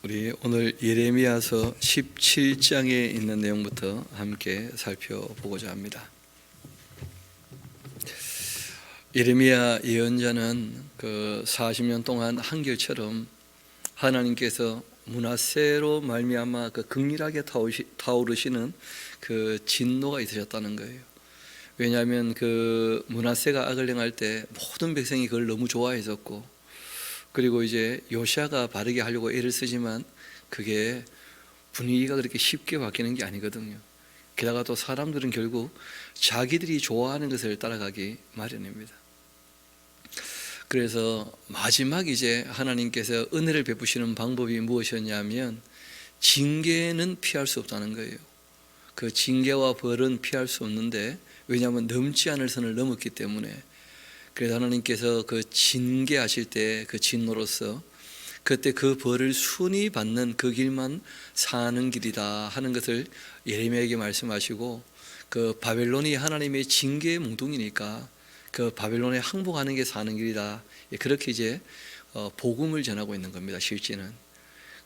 우리 오늘 예레미야서 17장에 있는 내용부터 함께 살펴보고자 합니다. 예레미야 예언자는 그 40년 동안 한결처럼 하나님께서 므낫세로 말미암아 그 극렬하게 타오르시는 그 진노가 있으셨다는 거예요. 왜냐하면 그 므낫세가 악을 행할 때 모든 백성이 그걸 너무 좋아했었고, 그리고 이제 요시아가 바르게 하려고 애를 쓰지만 그게 분위기가 그렇게 쉽게 바뀌는 게 아니거든요. 게다가 또 사람들은 결국 자기들이 좋아하는 것을 따라가기 마련입니다. 그래서 마지막 이제 하나님께서 은혜를 베푸시는 방법이 무엇이었냐면 징계는 피할 수 없다는 거예요. 그 징계와 벌은 피할 수 없는데, 왜냐하면 넘지 않을 선을 넘었기 때문에. 그래서 하나님께서 그 징계하실 때 그 진노로서 그때 그 벌을 순히 받는 그 길만 사는 길이다 하는 것을 예레미야에게 말씀하시고, 그 바벨론이 하나님의 징계의 뭉둥이니까 그 바벨론에 항복하는 게 사는 길이다, 그렇게 이제 복음을 전하고 있는 겁니다. 실제는.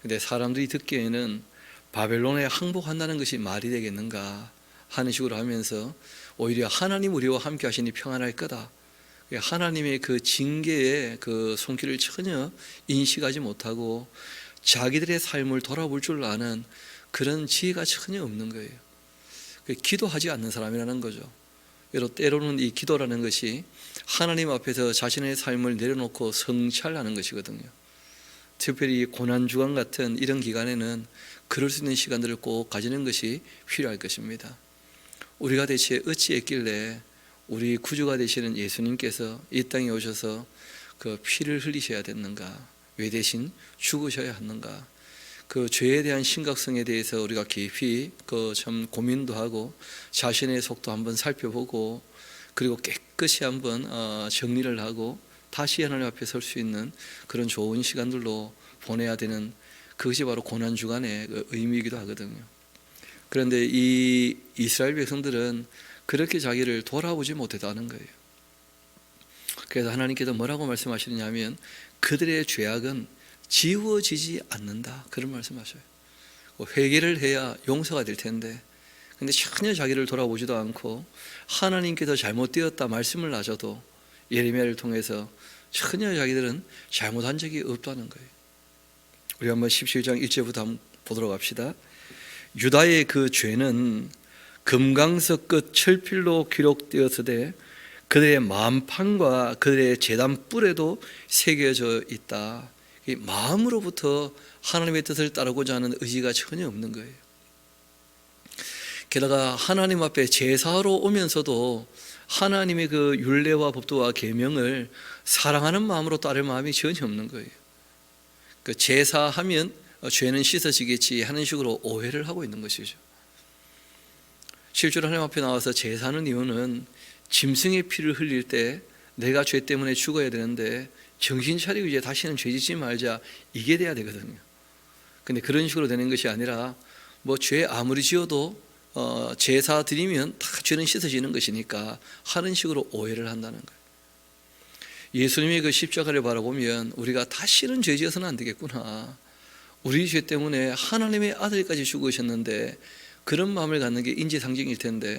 근데 사람들이 듣기에는 바벨론에 항복한다는 것이 말이 되겠는가 하는 식으로 하면서 오히려 하나님 우리와 함께 하시니 평안할 거다, 하나님의 그 징계의 그 손길을 전혀 인식하지 못하고 자기들의 삶을 돌아볼 줄 아는 그런 지혜가 전혀 없는 거예요. 기도하지 않는 사람이라는 거죠. 때로는 이 기도라는 것이 하나님 앞에서 자신의 삶을 내려놓고 성찰하는 것이거든요. 특별히 고난주간 같은 이런 기간에는 그럴 수 있는 시간들을 꼭 가지는 것이 필요할 것입니다. 우리가 대체 어찌했길래 우리 구주가 되시는 예수님께서 이 땅에 오셔서 그 피를 흘리셔야 됐는가? 왜 대신 죽으셔야 하는가? 그 죄에 대한 심각성에 대해서 우리가 깊이 참 고민도 하고 자신의 속도 한번 살펴보고, 그리고 깨끗이 한번 정리를 하고 다시 하나님 앞에 설 수 있는 그런 좋은 시간들로 보내야 되는, 그것이 바로 고난주간의 의미이기도 하거든요. 그런데 이 이스라엘 백성들은 그렇게 자기를 돌아보지 못했다는 거예요. 그래서 하나님께서 뭐라고 말씀하시느냐면 그들의 죄악은 지워지지 않는다, 그런 말씀하셔요. 회개를 해야 용서가 될 텐데, 근데 전혀 자기를 돌아보지도 않고 하나님께서 잘못되었다 말씀을 하셔도 예레미야를 통해서 전혀 자기들은 잘못한 적이 없다는 거예요. 우리 한번 17장 1절부터 한번 보도록 합시다. 유다의 그 죄는 금강석 끝 철필로 기록되었으되 그들의 마음판과 그들의 제단 뿔에도 새겨져 있다. 이 마음으로부터 하나님의 뜻을 따르고자 하는 의지가 전혀 없는 거예요. 게다가 하나님 앞에 제사로 오면서도 하나님의 그 율례와 법도와 계명을 사랑하는 마음으로 따를 마음이 전혀 없는 거예요. 그 제사하면 죄는 씻어지겠지 하는 식으로 오해를 하고 있는 것이죠. 실제로 하나님 앞에 나와서 제사하는 이유는 짐승의 피를 흘릴 때 내가 죄 때문에 죽어야 되는데 정신 차리고 이제 다시는 죄 짓지 말자, 이게 돼야 되거든요. 근데 그런 식으로 되는 것이 아니라 뭐 죄 아무리 지어도 제사 드리면 다 죄는 씻어지는 것이니까 하는 식으로 오해를 한다는 거예요. 예수님의 그 십자가를 바라보면 우리가 다시는 죄 지어서는 안 되겠구나, 우리 죄 때문에 하나님의 아들까지 죽으셨는데 그런 마음을 갖는 게 인지상정일 텐데,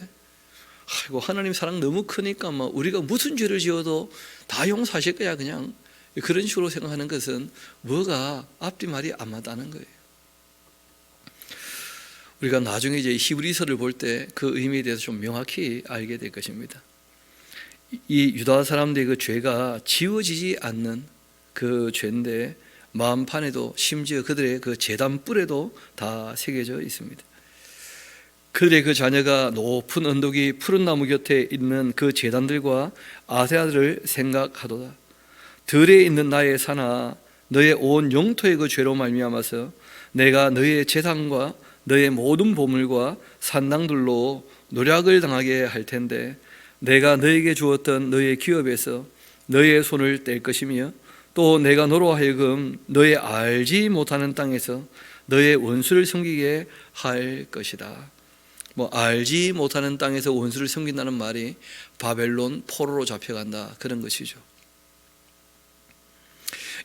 아이고 하나님 사랑 너무 크니까 우리가 무슨 죄를 지어도 다 용서하실 거야, 그냥 그런 식으로 생각하는 것은 뭐가 앞뒤 말이 안 맞다는 거예요. 우리가 나중에 이제 히브리서를 볼 때 그 의미에 대해서 좀 명확히 알게 될 것입니다. 이 유다 사람들의 그 죄가 지워지지 않는 그 죄인데 마음판에도 심지어 그들의 그 제단 뿔에도 다 새겨져 있습니다. 그들의 그 자녀가 높은 언덕이 푸른 나무 곁에 있는 그 제단들과 아세라들을 생각하도다. 들에 있는 나의 산아, 너의 온 영토의 그 죄로 말미암아서 내가 너의 재산과 너의 모든 보물과 산당들로 노략을 당하게 할 텐데, 내가 너에게 주었던 너의 기업에서 너의 손을 뗄 것이며, 또 내가 너로 하여금 너의 알지 못하는 땅에서 너의 원수를 섬기게 할 것이다. 알지 못하는 땅에서 원수를 섬긴다는 말이 바벨론 포로로 잡혀간다, 그런 것이죠.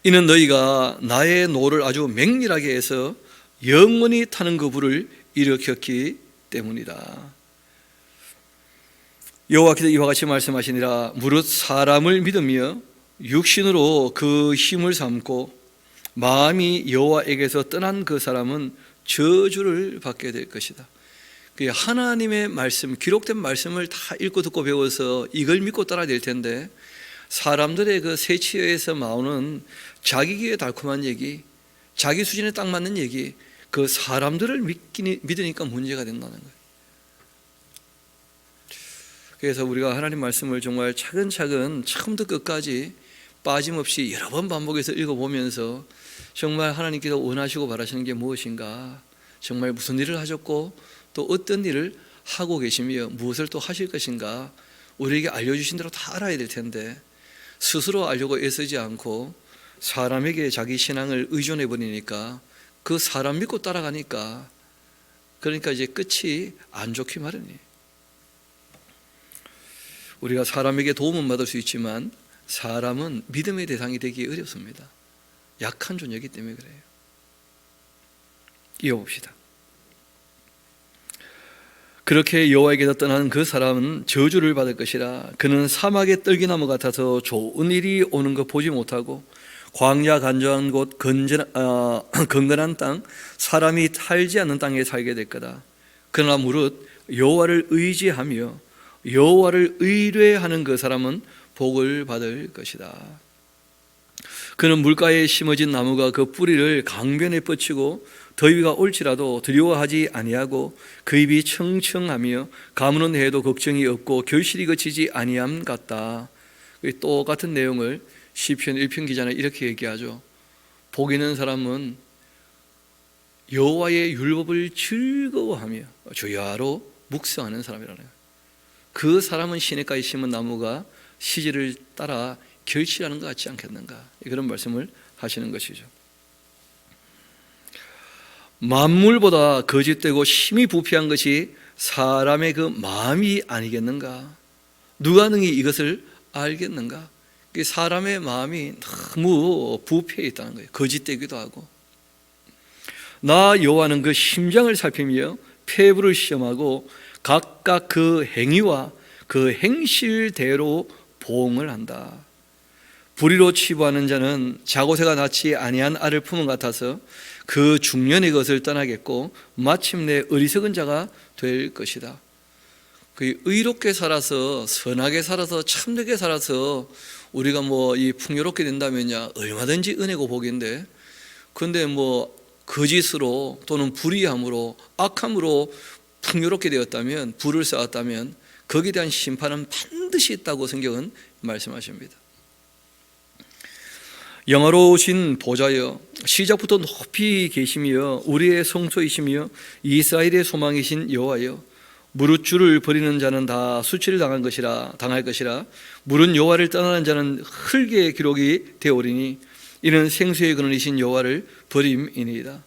이는 너희가 나의 노를 아주 맹렬하게 해서 영원히 타는 그 불을 일으켰기 때문이다. 여호와께서 이와 같이 말씀하시니라. 무릇 사람을 믿으며 육신으로 그 힘을 삼고 마음이 여호와에게서 떠난 그 사람은 저주를 받게 될 것이다. 하나님의 말씀, 기록된 말씀을 다 읽고 듣고 배워서 이걸 믿고 따라야 될 텐데, 사람들의 그 새치어에서 나오는 자기 귀에 달콤한 얘기, 자기 수준에 딱 맞는 얘기, 그 사람들을 믿으니까 문제가 된다는 거예요. 그래서 우리가 하나님 말씀을 정말 차근차근 처음부터 끝까지 빠짐없이 여러 번 반복해서 읽어보면서 정말 하나님께서 원하시고 바라시는 게 무엇인가, 정말 무슨 일을 하셨고 또 어떤 일을 하고 계시며 무엇을 또 하실 것인가 우리에게 알려주신 대로 다 알아야 될 텐데, 스스로 알려고 애쓰지 않고 사람에게 자기 신앙을 의존해 버리니까 그 사람 믿고 따라가니까, 그러니까 이제 끝이 안 좋기 마련이에요. 우리가 사람에게 도움은 받을 수 있지만 사람은 믿음의 대상이 되기 어렵습니다. 약한 존재이기 때문에 그래요. 이어봅시다. 그렇게 여호와에게서 떠난 그 사람은 저주를 받을 것이라. 그는 사막의 떨기나무 같아서 좋은 일이 오는 것 보지 못하고 광야 간조한 곳 건건한 땅, 사람이 살지 않는 땅에 살게 될 거다. 그러나 무릇 여호와를 의지하며 여호와를 의뢰하는 그 사람은 복을 받을 것이다. 그는 물가에 심어진 나무가 그 뿌리를 강변에 뻗치고 더위가 올지라도 두려워하지 아니하고 그 입이 청청하며 가무는 해도 걱정이 없고 결실이 그치지 아니함 같다. 똑같은 내용을 시편 1편 기자는 이렇게 얘기하죠. 복 있는 사람은 여호와의 율법을 즐거워하며 주야로 묵상하는 사람이라는 거예요. 그 사람은 시냇가에 심은 나무가 시절을 따라 결실하는 것 같지 않겠는가, 그런 말씀을 하시는 것이죠. 만물보다 거짓되고 심히 부패한 것이 사람의 그 마음이 아니겠는가? 누가 능히 이것을 알겠는가? 사람의 마음이 너무 부패해 있다는 거예요. 거짓되기도 하고. 나 여호와는 그 심장을 살피며 폐부를 시험하고 각각 그 행위와 그 행실대로 보응을 한다. 불의로 치부하는 자는 자고새가 낳지 아니한 알을 품은 것 같아서 그 중년의 것을 떠나겠고 마침내 어리석은 자가 될 것이다. 그 의롭게 살아서 선하게 살아서 참되게 살아서 우리가 이 풍요롭게 된다면야 얼마든지 은혜고 복인데, 그런데 거짓으로 또는 불의함으로 악함으로 풍요롭게 되었다면, 부를 쌓았다면 거기에 대한 심판은 반드시 있다고 성경은 말씀하십니다. 영화로우신 보좌여, 시작부터 높이 계시며 우리의 성소이시며 이스라엘의 소망이신 여호와여, 무릇 주를 버리는 자는 다 수치를 당할 것이라. 무릇 여호와를 떠나는 자는 흙의 기록이 되오리니 이는 생수의 근원이신 여호와를 버림이니이다.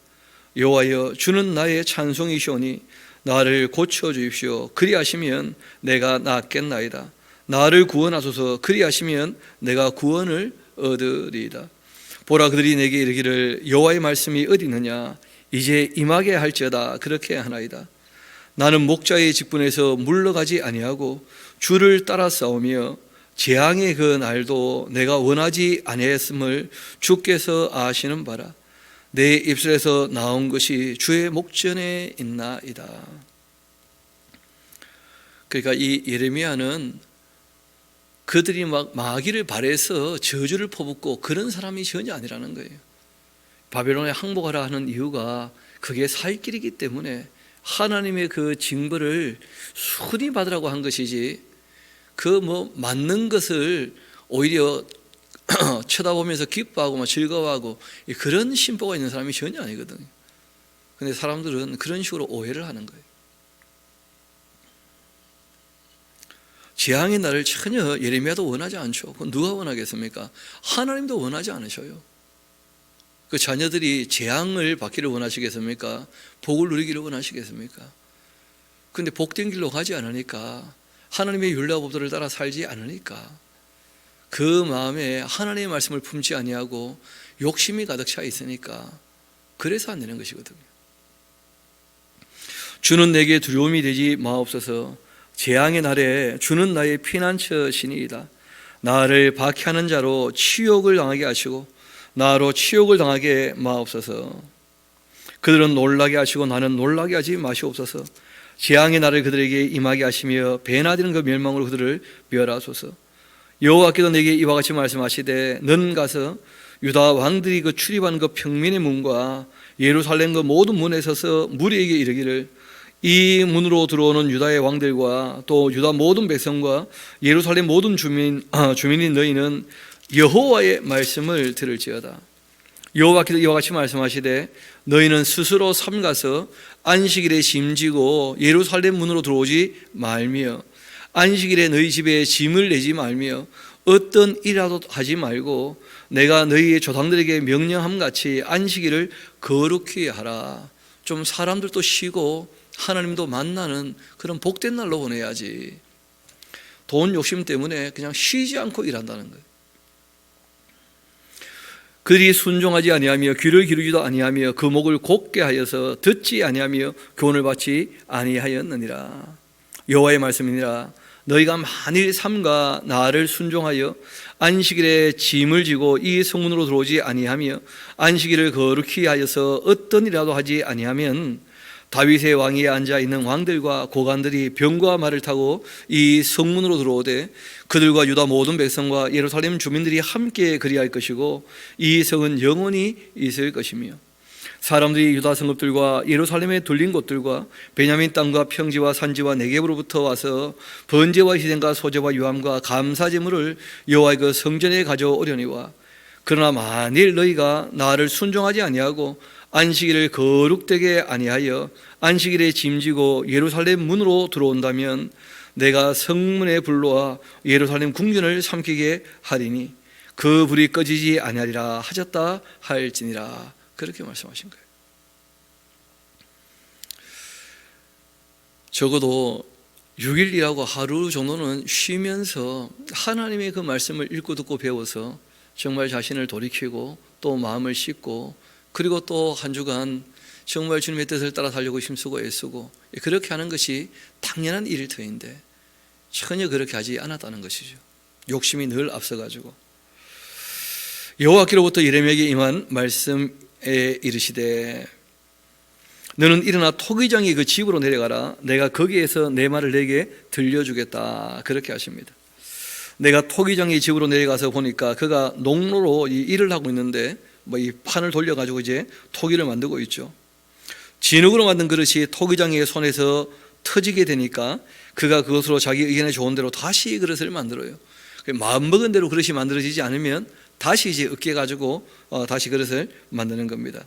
여호와여, 주는 나의 찬송이시오니 나를 고쳐주십시오. 그리하시면 내가 낫겠나이다. 나를 구원하소서. 그리하시면 내가 구원을 얻으리이다. 보라, 그들이 내게 이르기를 여호와의 말씀이 어디 있느냐? 이제 임하게 할지어다. 그렇게 하나이다. 나는 목자의 직분에서 물러가지 아니하고 주를 따라 싸우며 재앙의 그 날도 내가 원하지 아니했음을 주께서 아시는 바라. 내 입술에서 나온 것이 주의 목전에 있나이다. 그러니까 이 예레미야는 그들이 마귀를 발해서 저주를 퍼붓고 그런 사람이 전혀 아니라는 거예요. 바벨론에 항복하라 하는 이유가 그게 살 길이기 때문에 하나님의 그 징벌을 순히 받으라고 한 것이지, 맞는 것을 오히려 쳐다보면서 기뻐하고 즐거워하고 그런 심보가 있는 사람이 전혀 아니거든요. 그런데 사람들은 그런 식으로 오해를 하는 거예요. 재앙의 날을 전혀 예레미야도 원하지 않죠. 그건 누가 원하겠습니까? 하나님도 원하지 않으셔요. 그 자녀들이 재앙을 받기를 원하시겠습니까? 복을 누리기를 원하시겠습니까? 그런데 복된 길로 가지 않으니까, 하나님의 율례와 법도를 따라 살지 않으니까 그 마음에 하나님의 말씀을 품지 아니하고 욕심이 가득 차 있으니까 그래서 안 되는 것이거든요. 주는 내게 두려움이 되지 마옵소서. 재앙의 날에 주는 나의 피난처시니이다. 나를 박해하는 자로 치욕을 당하게 하시고 나로 치욕을 당하게 마옵소서. 그들은 놀라게 하시고 나는 놀라게 하지 마시옵소서. 재앙의 날을 그들에게 임하게 하시며 배나되는 그 멸망으로 그들을 멸하소서. 여호와께서 내게 이와 같이 말씀하시되 넌 가서 유다 왕들이 그 출입하는 그 평민의 문과 예루살렘 그 모든 문에 서서 무리에게 이르기를 이 문으로 들어오는 유다의 왕들과 또 유다 모든 백성과 예루살렘 모든 주민인 너희는 여호와의 말씀을 들을지어다. 여호와께서 이와 같이 말씀하시되 너희는 스스로 삼가서 안식일에 짐지고 예루살렘 문으로 들어오지 말며 안식일에 너희 집에 짐을 내지 말며 어떤 일이라도 하지 말고 내가 너희의 조상들에게 명령함같이 안식일을 거룩히 하라. 좀 사람들도 쉬고 하나님도 만나는 그런 복된 날로 보내야지. 돈 욕심 때문에 그냥 쉬지 않고 일한다는 거예요. 그들이 순종하지 아니하며 귀를 기르지도 아니하며 그 목을 곧게 하여서 듣지 아니하며 교훈을 받지 아니하였느니라. 여호와의 말씀이니라. 너희가 만일 삼가 나를 순종하여 안식일에 짐을 지고 이 성문으로 들어오지 아니하며 안식일을 거룩히 하여서 어떤 일이라도 하지 아니하면 다윗의 왕위에 앉아 있는 왕들과 고관들이 병과 말을 타고 이 성문으로 들어오되 그들과 유다 모든 백성과 예루살렘 주민들이 함께 그리할 것이고 이 성은 영원히 있을 것이며 사람들이 유다 성읍들과 예루살렘에 둘린 곳들과 베냐민 땅과 평지와 산지와 네겝으로부터 와서 번제와 희생과 소제와 유함과 감사제물을 여호와의 그 성전에 가져오려니와 그러나 만일 너희가 나를 순종하지 아니하고 안식일을 거룩되게 아니하여 안식일에 짐지고 예루살렘 문으로 들어온다면 내가 성문에 불러와 예루살렘 궁전을 삼키게 하리니 그 불이 꺼지지 아니하리라 하셨다 할지니라. 그렇게 말씀하신 거예요. 적어도 6일이라고 하루 정도는 쉬면서 하나님의 그 말씀을 읽고 듣고 배워서 정말 자신을 돌이키고 또 마음을 씻고 그리고 또 한 주간 정말 주님의 뜻을 따라 살려고 힘쓰고 애쓰고 그렇게 하는 것이 당연한 일일 터인데 전혀 그렇게 하지 않았다는 것이죠. 욕심이 늘 앞서가지고 여호와께로부터 예레미야에게 임한 말씀에 이르시되 너는 일어나 토기장의 그 집으로 내려가라. 내가 거기에서 내 말을 내게 들려주겠다. 그렇게 하십니다. 내가 토기장의 집으로 내려가서 보니까 그가 농로로 이 일을 하고 있는데 이 판을 돌려가지고 이제 토기를 만들고 있죠. 진흙으로 만든 그릇이 토기장의 손에서 터지게 되니까 그가 그것으로 자기 의견에 좋은 대로 다시 그릇을 만들어요. 마음먹은 대로 그릇이 만들어지지 않으면 다시 이제 으깨가지고 다시 그릇을 만드는 겁니다.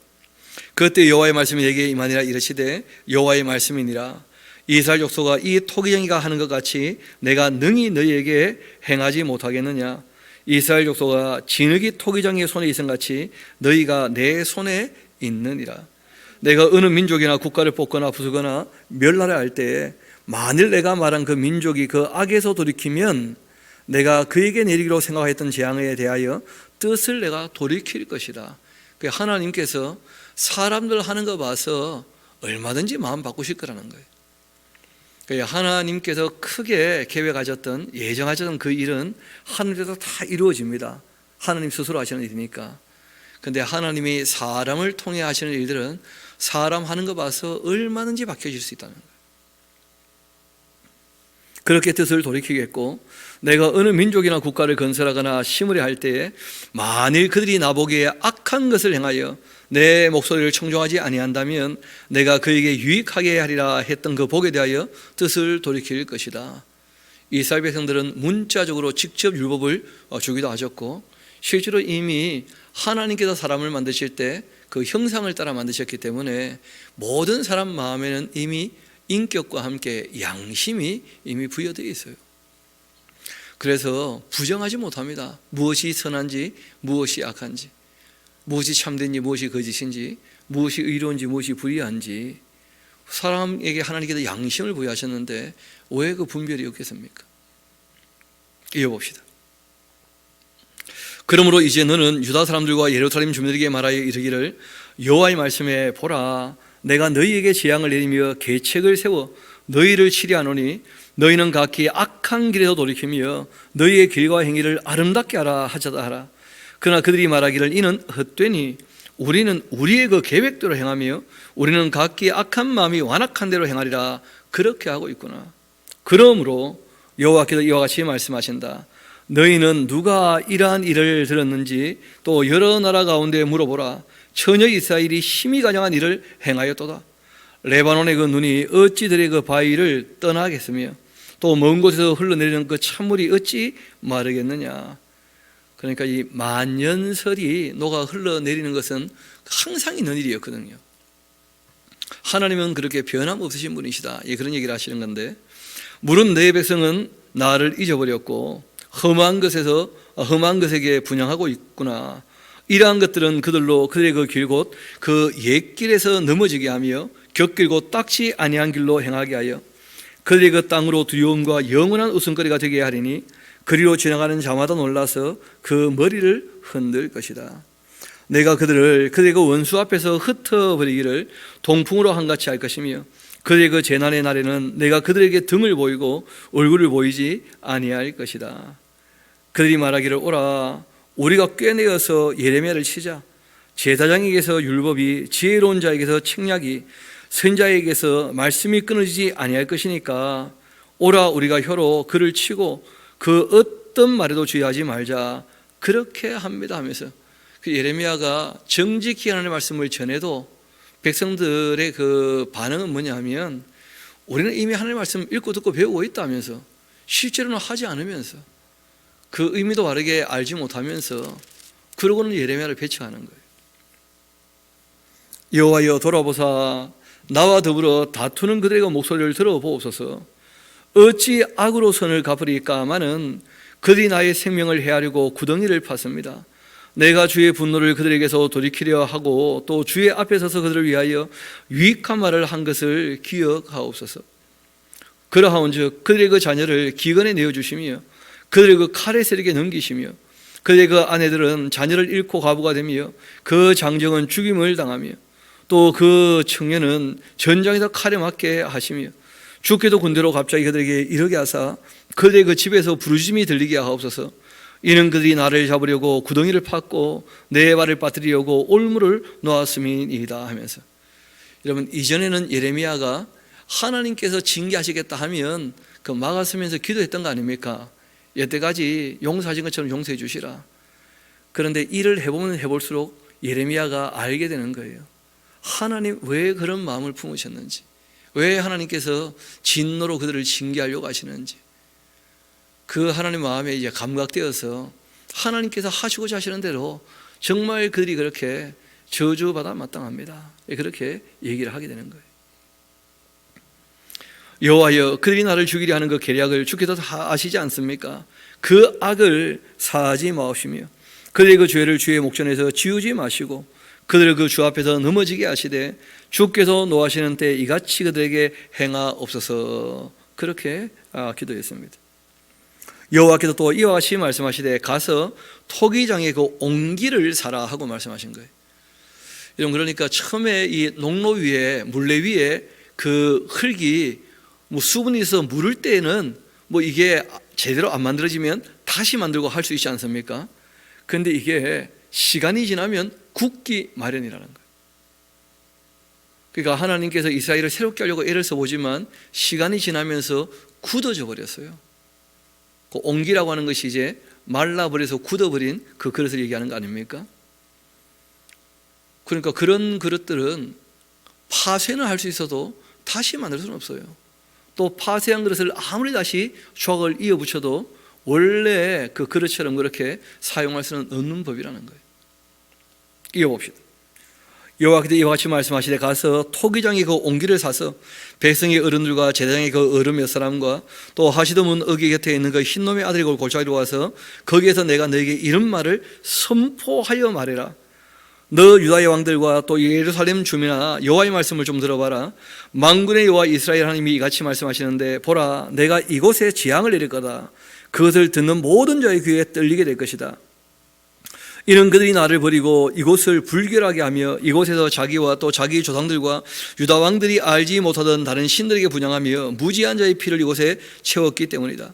그때 여호와의 말씀이 내게 임하니라 이르시되 여호와의 말씀이니라. 이스라엘 족속아 이 토기장이가 하는 것 같이 내가 능히 너희에게 행하지 못하겠느냐. 이스라엘 족속아 진흙이 토기장의 손에 있은 같이 너희가 내 손에 있느니라. 내가 어느 민족이나 국가를 뽑거나 부수거나 멸하려 할 때에 만일 내가 말한 그 민족이 그 악에서 돌이키면 내가 그에게 내리기로 생각했던 재앙에 대하여 뜻을 내가 돌이킬 것이다. 하나님께서 사람들 하는 거 봐서 얼마든지 마음 바꾸실 거라는 거예요. 하나님께서 크게 계획하셨던 예정하셨던 그 일은 하늘에서 다 이루어집니다. 하나님 스스로 하시는 일이니까. 그런데 하나님이 사람을 통해 하시는 일들은 사람 하는 거 봐서 얼마든지 바뀌어질 수 있다는 거예요. 그렇게 뜻을 돌이키겠고 내가 어느 민족이나 국가를 건설하거나 심으려 할 때에 만일 그들이 나보기에 악한 것을 행하여 내 목소리를 청종하지 아니한다면 내가 그에게 유익하게 하리라 했던 그 복에 대하여 뜻을 돌이킬 것이다. 이스라엘 백성들은 문자적으로 직접 율법을 주기도 하셨고 실제로 이미 하나님께서 사람을 만드실 때 그 형상을 따라 만드셨기 때문에 모든 사람 마음에는 이미 인격과 함께 양심이 이미 부여되어 있어요. 그래서 부정하지 못합니다. 무엇이 선한지 무엇이 악한지, 무엇이 참된지 무엇이 거짓인지, 무엇이 의로운지 무엇이 불의한지 사람에게 하나님께서 양심을 부여하셨는데 왜 그 분별이 없겠습니까? 이어봅시다. 그러므로 이제 너는 유다 사람들과 예루살렘 주민들에게 말하여 이르기를 여호와의 말씀에 보라, 내가 너희에게 재앙을 내리며 계책을 세워 너희를 치리하노니 너희는 각기 악한 길에서 돌이키며 너희의 길과 행위를 아름답게 하라 하자다 하라. 그러나 그들이 말하기를 이는 헛되니 우리는 우리의 그 계획대로 행하며 우리는 각기 악한 마음이 완악한 대로 행하리라. 그렇게 하고 있구나. 그러므로 여호와께서 이와 같이 말씀하신다. 너희는 누가 이러한 일을 들었는지 또 여러 나라 가운데 물어보라. 처녀 이스라엘이 힘이 가장한 일을 행하였도다. 레바논의 그 눈이 어찌 들의 그 바위를 떠나겠으며 또 먼 곳에서 흘러내리는 그 찬물이 어찌 마르겠느냐. 그러니까 이 만년설이 녹아 흘러내리는 것은 항상 있는 일이었거든요. 하나님은 그렇게 변함없으신 분이시다, 그런 얘기를 하시는 건데, 물은 내 백성은 나를 잊어버렸고 험한 것에게 분향하고 있구나. 이러한 것들은 그들로 그들의 그 길 곧 그 옛길에서 넘어지게 하며 곁길고 딱지 아니한 길로 행하게 하여 그들의 그 땅으로 두려움과 영원한 웃음거리가 되게 하리니 그리로 지나가는 자마다 놀라서 그 머리를 흔들 것이다. 내가 그들의 그 원수 앞에서 흩어버리기를 동풍으로 한같이 할 것이며 그들의 그 재난의 날에는 내가 그들에게 등을 보이고 얼굴을 보이지 아니할 것이다. 그들이 말하기를 오라, 우리가 꿰내어서 예레미야를 치자. 제사장에게서 율법이, 지혜로운 자에게서 책략이, 선자에게서 말씀이 끊어지지 아니할 것이니까 오라, 우리가 혀로 그를 치고 그 어떤 말에도 주의하지 말자. 그렇게 합니다 하면서 그 예레미야가 정직히 하나님의 말씀을 전해도 백성들의 그 반응은 뭐냐 하면 우리는 이미 하나님의 말씀 읽고 듣고 배우고 있다면서 실제로는 하지 않으면서 그 의미도 바르게 알지 못하면서 그러고는 예레미야를 배척하는 거예요. 여호와여 돌아보사 나와 더불어 다투는 그들의 목소리를 들어보옵소서. 어찌 악으로 선을 갚으리까마는 그들이 나의 생명을 해하려고 구덩이를 팠습니다. 내가 주의 분노를 그들에게서 돌이키려 하고 또 주의 앞에 서서 그들을 위하여 유익한 말을 한 것을 기억하옵소서. 그러하온즉 그들의 그 자녀를 기근에 내어주시며 그들의 그 칼의 세력에 넘기시며 그들의 그 아내들은 자녀를 잃고 과부가 되며 그 장정은 죽임을 당하며 또 그 청년은 전장에서 칼에 맞게 하시며 주께도 군대로 갑자기 그들에게 이르게 하사 그들의 그 집에서 부르짖음이 들리게 하옵소서. 이는 그들이 나를 잡으려고 구덩이를 팠고 내 발을 빠뜨리려고 올무를 놓았음이니이다 하면서, 여러분 이전에는 예레미야가 하나님께서 징계하시겠다 하면 그 막았으면서 기도했던 거 아닙니까? 여태까지 용서하신 것처럼 용서해 주시라. 그런데 일을 해보면 해볼수록 예레미야가 알게 되는 거예요. 하나님 왜 그런 마음을 품으셨는지, 왜 하나님께서 진노로 그들을 징계하려고 하시는지, 그 하나님 마음에 이제 감각되어서 하나님께서 하시고자 하시는 대로 정말 그들이 그렇게 저주받아 마땅합니다. 그렇게 얘기를 하게 되는 거예요. 여호와여 그들이 나를 죽이려 하는 그 계략을 주께서 다 아시지 않습니까? 그 악을 사하지 마옵시며 그들의 그 죄를 주의 목전에서 지우지 마시고 그들을 그 주 앞에서 넘어지게 하시되 주께서 노하시는 때 이같이 그들에게 행하옵소서. 그렇게 기도했습니다. 여호와께서 또 이와 같이 말씀하시되 가서 토기장의 그 옹기를 사라 하고 말씀하신 거예요. 여러분 그러니까 처음에 이 농로 위에 물레 위에 그 흙이 뭐 수분이 있어서 물을 때에는 뭐 이게 제대로 안 만들어지면 다시 만들고 할 수 있지 않습니까? 그런데 이게 시간이 지나면 굳기 마련이라는 거예요. 그러니까 하나님께서 이스라엘을 새롭게 하려고 애를 써보지만 시간이 지나면서 굳어져 버렸어요. 그 옹기라고 하는 것이 이제 말라버려서 굳어버린 그 그릇을 얘기하는 거 아닙니까? 그러니까 그런 그릇들은 파쇄는 할 수 있어도 다시 만들 수는 없어요. 또 파쇄한 그릇을 아무리 다시 조각을 이어붙여도 원래 그 그릇처럼 그렇게 사용할 수는 없는 법이라는 거예요. 이어봅시다. 여호와께서 이와 같이 말씀하시되 가서 토기장의 그 옹기를 사서 백성의 어른들과 제사장의 그 어른 몇 사람과 또 하시더문 어기 곁에 있는 그 흰놈의 아들이 골짜기로 와서 거기에서 내가 너에게 이런 말을 선포하여 말해라. 너 유다의 왕들과 또 예루살렘 주민아 여호와의 말씀을 좀 들어봐라. 만군의 여호와 이스라엘 하나님이 이같이 말씀하시는데 보라 내가 이곳에 재앙을 내릴 거다. 그것을 듣는 모든 자의 귀에 떨리게 될 것이다. 이는 그들이 나를 버리고 이곳을 불결하게 하며 이곳에서 자기와 또 자기 조상들과 유다 왕들이 알지 못하던 다른 신들에게 분향하며 무지한 자의 피를 이곳에 채웠기 때문이다.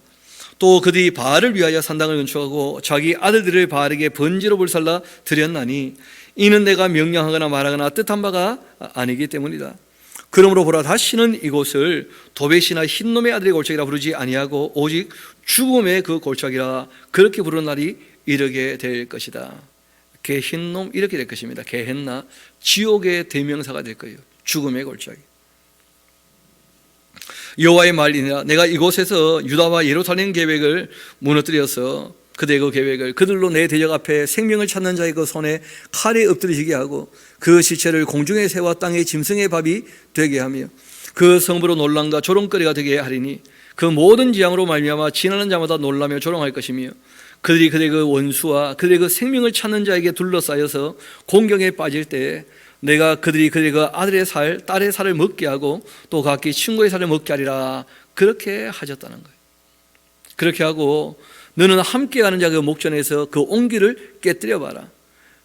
또 그들이 바알을 위하여 산당을 건축하고 자기 아들들을 바알에게 번제로 불살라 드렸나니 이는 내가 명령하거나 말하거나 뜻한 바가 아니기 때문이다. 그러므로 보라, 다시는 이곳을 도벳이나 흰놈의 아들의 골짜기라 부르지 아니하고 오직 죽음의 그 골짜기라 그렇게 부르는 날이 이르게 될 것이다. 게흰놈 이렇게 될 것입니다. 게헨나, 지옥의 대명사가 될 거예요. 죽음의 골짜기. 여호와의 말이니라, 내가 이곳에서 유다와 예루살렘 계획을 무너뜨려서 그들의 그 계획을 그들로 내 대적 앞에 생명을 찾는 자의 그 손에 칼에 엎드리시게 하고 그 시체를 공중의 새와 땅의 짐승의 밥이 되게 하며 그 성부로 논란과 조롱거리가 되게 하리니 그 모든 지향으로 말미암아 지나는 자마다 놀라며 조롱할 것이며 그들이 그들의 그 원수와 그들의 그 생명을 찾는 자에게 둘러싸여서 공경에 빠질 때에 내가 그들이 그들의 그 아들의 살, 딸의 살을 먹게 하고 또 각기 친구의 살을 먹게 하리라 그렇게 하셨다는 거예요. 그렇게 하고 너는 함께 가는 자 그 목전에서 그 온기를 깨뜨려 봐라.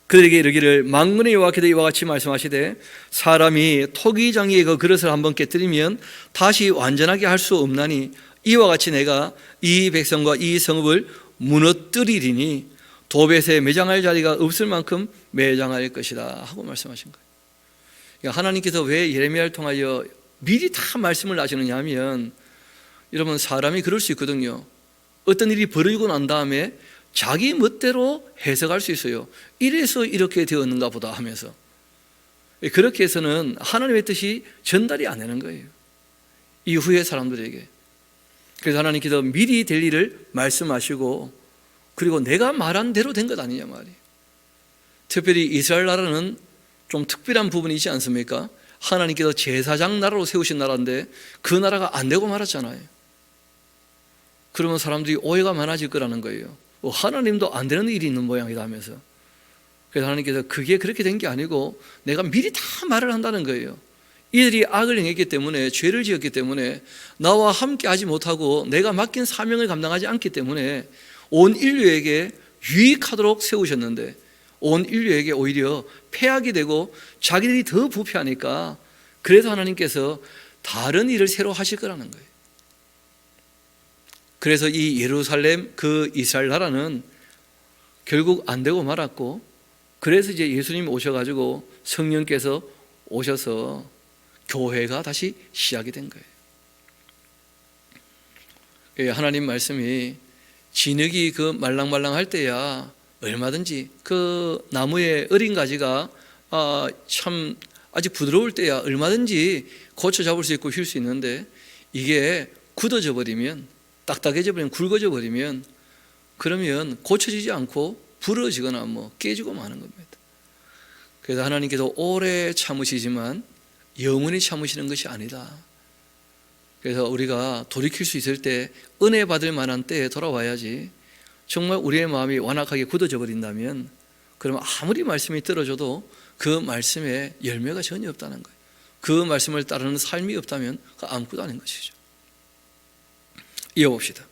그들에게 이르기를 만군의 여호와께서 이와 같이 말씀하시되 사람이 토기장이의 그 그릇을 한번 깨뜨리면 다시 완전하게 할 수 없나니 이와 같이 내가 이 백성과 이 성읍을 무너뜨리리니 도벳에 매장할 자리가 없을 만큼 매장할 것이다 하고 말씀하신 거예요. 그러니까 하나님께서 왜 예레미야를 통하여 미리 다 말씀을 하시느냐 하면 여러분 사람이 그럴 수 있거든요. 어떤 일이 벌어지고 난 다음에 자기 멋대로 해석할 수 있어요. 이래서 이렇게 되었는가 보다 하면서 그렇게 해서는 하나님의 뜻이 전달이 안 되는 거예요. 이후의 사람들에게. 그래서 하나님께서 미리 될 일을 말씀하시고 그리고 내가 말한 대로 된 것 아니냐 말이에요. 특별히 이스라엘 나라는 좀 특별한 부분이 있지 않습니까? 하나님께서 제사장 나라로 세우신 나라인데 그 나라가 안 되고 말았잖아요. 그러면 사람들이 오해가 많아질 거라는 거예요. 하나님도 안 되는 일이 있는 모양이다 하면서. 그래서 하나님께서 그게 그렇게 된 게 아니고 내가 미리 다 말을 한다는 거예요. 이들이 악을 행했기 때문에, 죄를 지었기 때문에 나와 함께 하지 못하고 내가 맡긴 사명을 감당하지 않기 때문에 온 인류에게 유익하도록 세우셨는데 온 인류에게 오히려 폐악이 되고 자기들이 더 부패하니까 그래서 하나님께서 다른 일을 새로 하실 거라는 거예요. 그래서 이 예루살렘 그 이스라엘 나라는 결국 안 되고 말았고 그래서 이제 예수님이 오셔가지고 성령께서 오셔서 교회가 다시 시작이 된 거예요. 하나님 말씀이 진흙이 그 말랑말랑할 때야 얼마든지 그 나무의 어린 가지가 참 아직 부드러울 때야 얼마든지 고쳐 잡을 수 있고 휠 수 있는데 이게 굳어져 버리면 딱딱해져 버리면 굵어져 버리면 그러면 고쳐지지 않고 부러지거나 뭐 깨지고 마는 겁니다. 그래서 하나님께서 오래 참으시지만 영원히 참으시는 것이 아니다. 그래서 우리가 돌이킬 수 있을 때 은혜 받을 만한 때에 돌아와야지 정말 우리의 마음이 완악하게 굳어져 버린다면 그러면 아무리 말씀이 들어줘도 그 말씀에 열매가 전혀 없다는 거예요. 그 말씀을 따르는 삶이 없다면 아무것도 아닌 것이죠. 이어봅시다.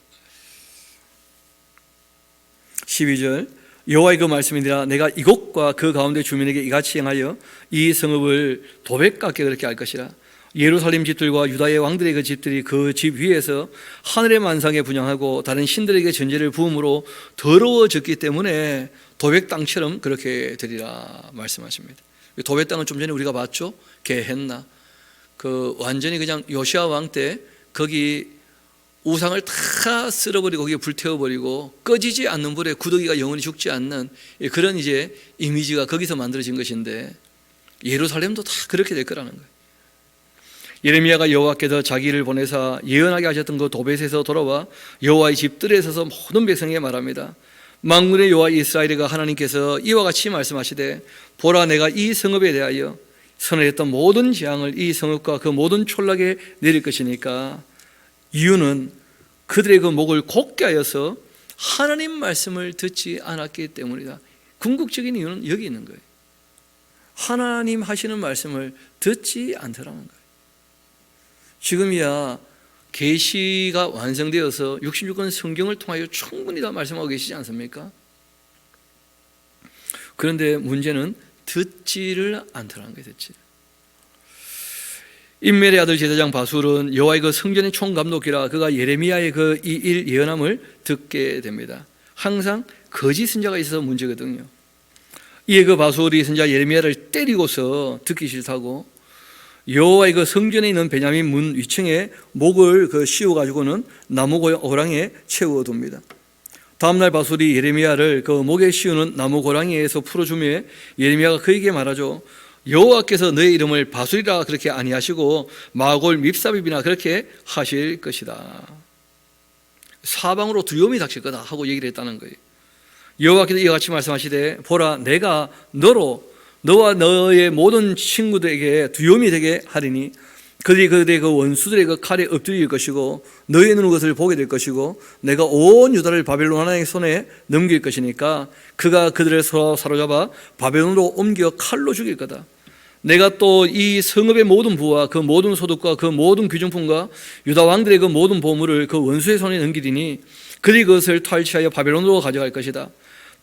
12절 여호와의 그 말씀이니라 내가 이곳과 그 가운데 주민에게 이같이 행하여 이 성읍을 도백 같게 그렇게 할 것이라 예루살렘 집들과 유다의 왕들의 그 집들이 그 집 위에서 하늘의 만상에 분향하고 다른 신들에게 전제를 부음으로 더러워졌기 때문에 도백 땅처럼 그렇게 되리라 말씀하십니다. 도백 땅은 좀 전에 우리가 봤죠. 게헨나 그 완전히 그냥 요시아 왕 때 거기 우상을 다 쓸어버리고 거기에 불태워버리고 꺼지지 않는 불에 구더기가 영원히 죽지 않는 그런 이제 이미지가 거기서 만들어진 것인데 예루살렘도 다 그렇게 될 거라는 거예요. 예레미야가 여호와께서 자기를 보내사 예언하게 하셨던 그 도벳에서 돌아와 여호와의 집들에 서서 모든 백성에게 말합니다. 만군의 여호와 이스라엘과 하나님께서 이와 같이 말씀하시되 보라 내가 이 성읍에 대하여 선언했던 모든 재앙을 이 성읍과 그 모든 촌락에 내릴 것이니까 이유는 그들의 그 목을 곧게 하여서 하나님 말씀을 듣지 않았기 때문이다. 궁극적인 이유는 여기 있는 거예요. 하나님 하시는 말씀을 듣지 않더라는 거예요. 지금이야 계시가 완성되어서 66권 성경을 통하여 충분히 다 말씀하고 계시지 않습니까? 그런데 문제는 듣지를 않더라는 거예요. 듣지. 임멜의 아들 제사장 바술은 여호와의 그 성전의 총감독이라 그가 예레미야의 그 이 일 예언함을 듣게 됩니다. 항상 거짓 선자가 있어서 문제거든요. 이에 그 바술이 선자 예레미야를 때리고서 듣기 싫다고 여호와의 그 성전에 있는 베냐민 문 위층에 목을 씌워 가지고는 나무 고랑에 채워둡니다. 다음날 바술이 예레미야를 그 목에 씌우는 나무 고랑이에서 풀어주며 예레미야가 그에게 말하죠. 여호와께서 너의 이름을 바술이라 그렇게 아니하시고 마골 밉삽입이나 그렇게 하실 것이다. 사방으로 두려움이 닥칠 거다 하고 얘기를 했다는 거예요. 여호와께서 이와 같이 말씀하시되 보라 내가 너와 너의 모든 친구들에게 두려움이 되게 하리니 그들이 그 원수들의 그 칼에 엎드릴 것이고 너의 눈은 그것을 보게 될 것이고 내가 온 유다를 바벨론 하나님의 손에 넘길 것이니까 그가 그들을 사로잡아 바벨론으로 옮겨 칼로 죽일 거다. 내가 또 이 성읍의 모든 부와 그 모든 소득과 그 모든 귀중품과 유다 왕들의 그 모든 보물을 그 원수의 손에 넘기리니 그들이 그것을 탈취하여 바벨론으로 가져갈 것이다.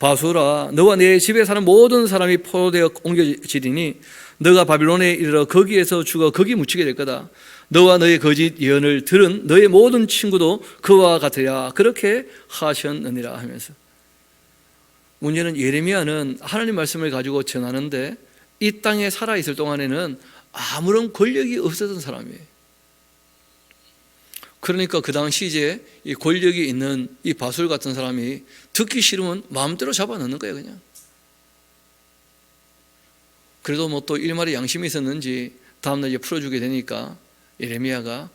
바술아 너와 내 집에 사는 모든 사람이 포로되어 옮겨지리니 너가 바벨론에 이르러 거기에서 죽어 거기 묻히게 될 거다. 너와 너의 거짓 예언을 들은 너의 모든 친구도 그와 같으랴 그렇게 하셨느니라 하면서 문제는 예레미야는 하나님 말씀을 가지고 전하는데 이 땅에 살아있을 동안에는 아무런 권력이 없었던 사람이에요. 그러니까 그 당시 이제 이 권력이 있는 이 바술 같은 사람이 듣기 싫으면 마음대로 잡아넣는 거예요, 그냥. 그래도 뭐 또 일말의 양심이 있었는지 다음날 이제 풀어주게 되니까 예레미야가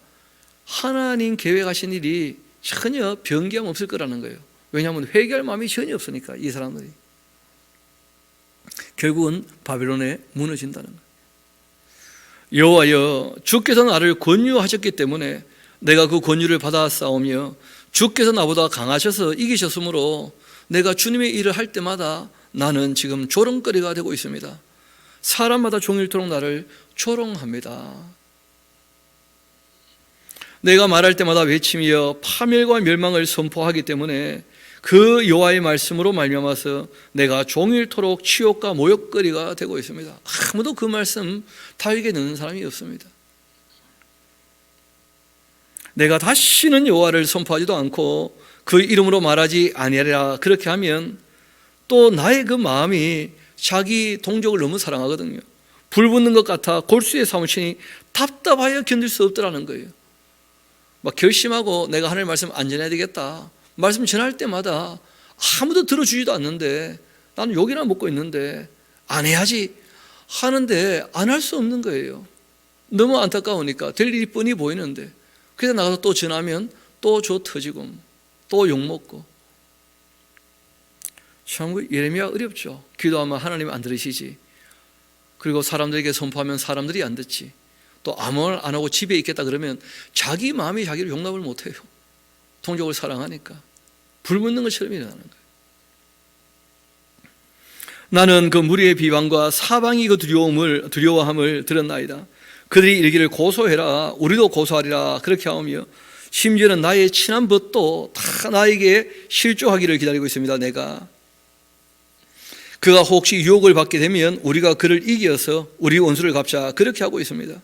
하나님 계획하신 일이 전혀 변경 없을 거라는 거예요. 왜냐하면 회개할 마음이 전혀 없으니까 이 사람들이. 결국은 바벨론에 무너진다는 거예요. 여호와여 주께서 나를 권유하셨기 때문에 내가 그 권유를 받아 싸우며 주께서 나보다 강하셔서 이기셨으므로 내가 주님의 일을 할 때마다 나는 지금 조롱거리가 되고 있습니다. 사람마다 종일토록 나를 조롱합니다. 내가 말할 때마다 외치며 파멸과 멸망을 선포하기 때문에 그 여호와의 말씀으로 말미암아서 내가 종일토록 치욕과 모욕거리가 되고 있습니다. 아무도 그 말씀 다윗에게 듣는 사람이 없습니다. 내가 다시는 여호와를 선포하지도 않고 그 이름으로 말하지 아니하리라 그렇게 하면 또 나의 그 마음이 자기 동족을 너무 사랑하거든요. 불 붙는 것 같아 골수에 사무치니 답답하여 견딜 수 없더라는 거예요. 막 결심하고 내가 하나님의 말씀 안 전해야 되겠다. 말씀 전할 때마다 아무도 들어주지도 않는데 나는 욕이나 먹고 있는데 안 해야지 하는데 안 할 수 없는 거예요. 너무 안타까우니까 될 일이 뻔히 보이는데 그래서 나가서 또 전하면 또 조 터지고 또 욕먹고 참 예레미야 어렵죠. 기도하면 하나님이 안 들으시지. 그리고 사람들에게 선포하면 사람들이 안 듣지. 또 아무 말 안 하고 집에 있겠다 그러면 자기 마음이 자기를 용납을 못해요. 동족을 사랑하니까 불 붙는 것처럼 일어나는 거예요. 나는 그 무리의 비방과 사방이 그 두려워함을 들었나이다. 그들이 이르기를 고소해라 우리도 고소하리라 그렇게 하오며 심지어는 나의 친한 벗도 다 나에게 실족하기를 기다리고 있습니다. 내가 그가 혹시 유혹을 받게 되면 우리가 그를 이겨서 우리 원수를 갚자 그렇게 하고 있습니다.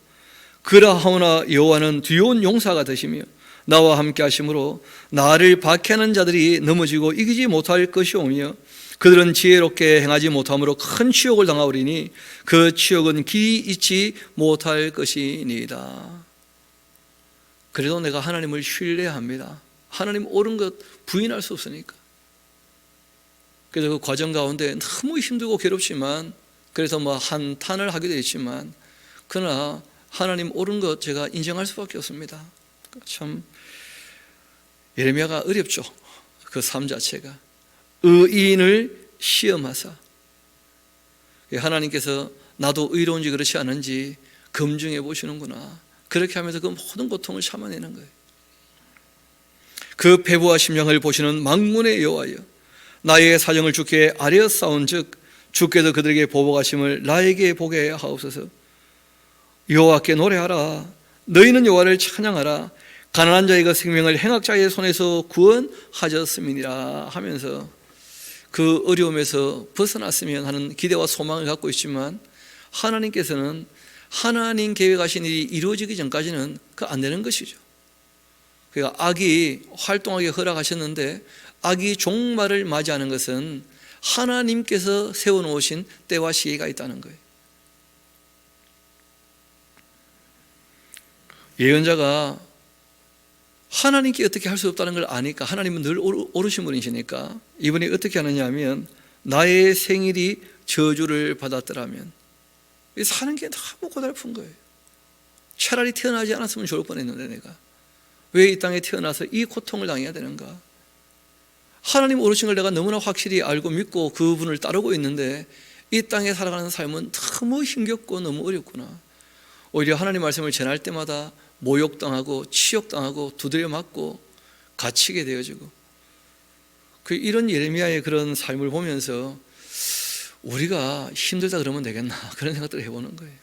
그러하오나 여호와는 두려운 용사가 되시며 나와 함께 하심으로 나를 박해하는 자들이 넘어지고 이기지 못할 것이오며 그들은 지혜롭게 행하지 못함으로 큰 치욕을 당하오리니 그 치욕은 길이 잊지 못할 것이니이다. 그래도 내가 하나님을 신뢰합니다. 하나님 옳은 것 부인할 수 없으니까. 그래서 그 과정 가운데 너무 힘들고 괴롭지만 그래서 뭐 한탄을 하기도 했지만 그러나 하나님 옳은 것 제가 인정할 수밖에 없습니다. 참 예레미야가 어렵죠. 그 삶 자체가. 의인을 시험하사 하나님께서 나도 의로운지 그렇지 않은지 검증해 보시는구나. 그렇게 하면서 그 모든 고통을 참아내는 거예요. 그 배부와 심령을 보시는 만군의 여호와여 나의 사정을 주께 아뢰었사온즉 주께서 그들에게 보복하심을 나에게 보게 하옵소서. 여호와께 노래하라 너희는 여호와를 찬양하라 가난한 자의 그 생명을 행악자의 손에서 구원하셨음이니라 하면서 그 어려움에서 벗어났으면 하는 기대와 소망을 갖고 있지만 하나님께서는 하나님 계획하신 일이 이루어지기 전까지는 그 안 되는 것이죠. 그러니까 악이 활동하게 허락하셨는데 악이 종말을 맞이하는 것은 하나님께서 세워놓으신 때와 시기가 있다는 거예요. 예언자가 하나님께 어떻게 할 수 없다는 걸 아니까, 하나님은 늘 오르신 분이시니까 이분이 어떻게 하느냐 하면, 나의 생일이 저주를 받았더라면, 사는 게 너무 고달픈 거예요. 차라리 태어나지 않았으면 좋을 뻔했는데 내가 왜 이 땅에 태어나서 이 고통을 당해야 되는가. 하나님 오르신 걸 내가 너무나 확실히 알고 믿고 그분을 따르고 있는데 이 땅에 살아가는 삶은 너무 힘겹고 너무 어렵구나. 오히려 하나님 말씀을 전할 때마다 모욕당하고 치욕당하고 두드려 맞고 갇히게 되어지고, 이런 예레미야의 그런 삶을 보면서 우리가 힘들다 그러면 되겠나, 그런 생각들을 해보는 거예요.